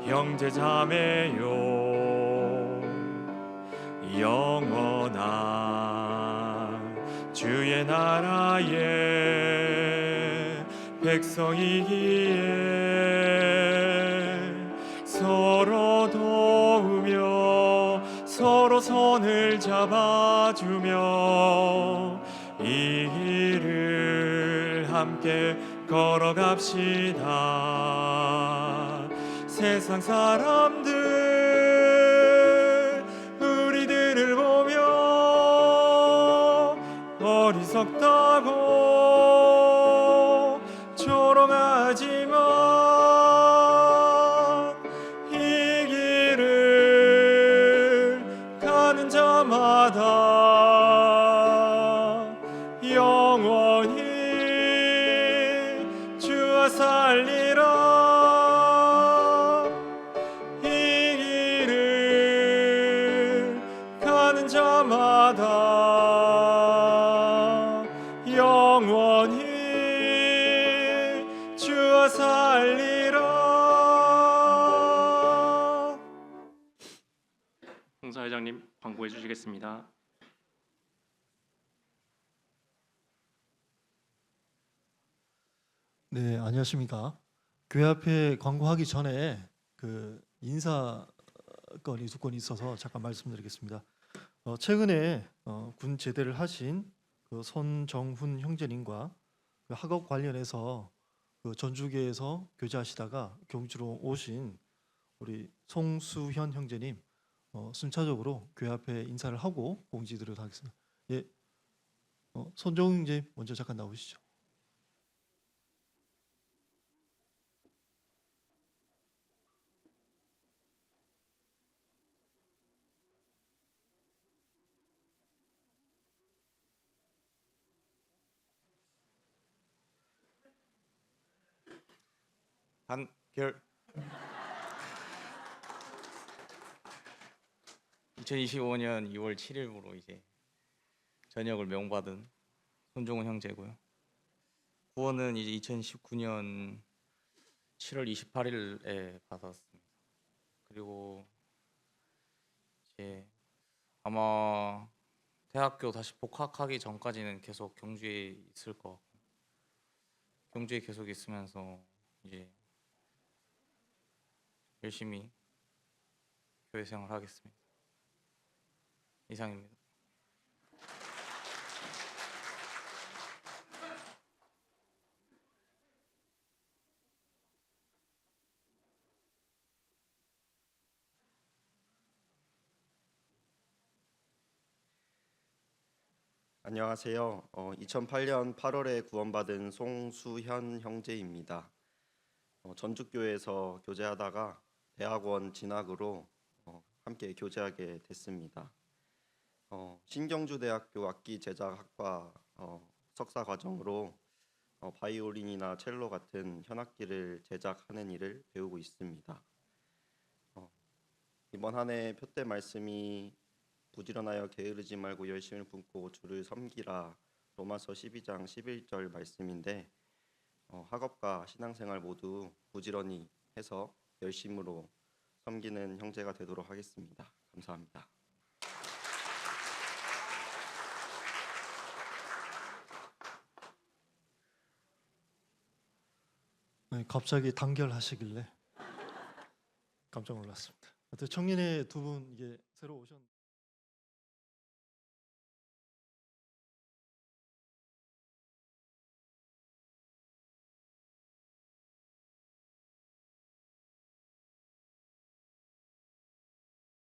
형제 자매요. 영원한 주의 나라의 백성이기에 서로 도우며 서로 손을 잡아주며 이 길을 함께 걸어갑시다. 세상 사람들 우리들을 보며 어리석다고 조롱하지만 이 길을 가는 자마다 영원히 주와 살리라. 이 길을 가는 자마다 영원히 주와 살리라. 홍사회장님 광고해 주시겠습니다. 네, 안녕하십니까. 교회 앞에 광고하기 전에 그 인사권 이수권이 있어서 잠깐 말씀드리겠습니다. 최근에 군 제대를 하신 그 손정훈 형제님과 그 학업 관련해서 그 전주교에서 교제하시다가 경주로 오신 우리 송수현 형제님 순차적으로 교회 앞에 인사를 하고 공지드리도록 하겠습니다. 예, 손정훈 형제 먼저 잠깐 나오시죠. 한결 2025년 2월 7일부로 이제 전역을 명받은 손종훈 형제고요. 구원은 이제 2019년 7월 28일에 받았습니다. 그리고 이제 아마 대학교 다시 복학하기 전까지는 계속 경주에 있을 것 같고 경주에 계속 있으면서 이제 열심히 교회 생활하겠습니다. 이상입니다. 안녕하세요. 2008년 8월에 구원받은 송수현 형제입니다. 전주교회에서 교제하다가 대학원 진학으로 함께 교제하게 됐습니다. 신경주대학교 악기 제작학과 석사 과정으로 바이올린이나 첼로 같은 현악기를 제작하는 일을 배우고 있습니다. 이번 한 해 표대 말씀이 부지런하여 게으르지 말고 열심을 품고 주를 섬기라 로마서 12장 11절 말씀인데 학업과 신앙생활 모두 부지런히 해서 열심으로 섬기는 형제가 되도록 하겠습니다. 감사합니다. 네, 갑자기 단결하시길래 깜짝 놀랐습니다. 하여튼 청년회 두 분 이게 새로 오셨.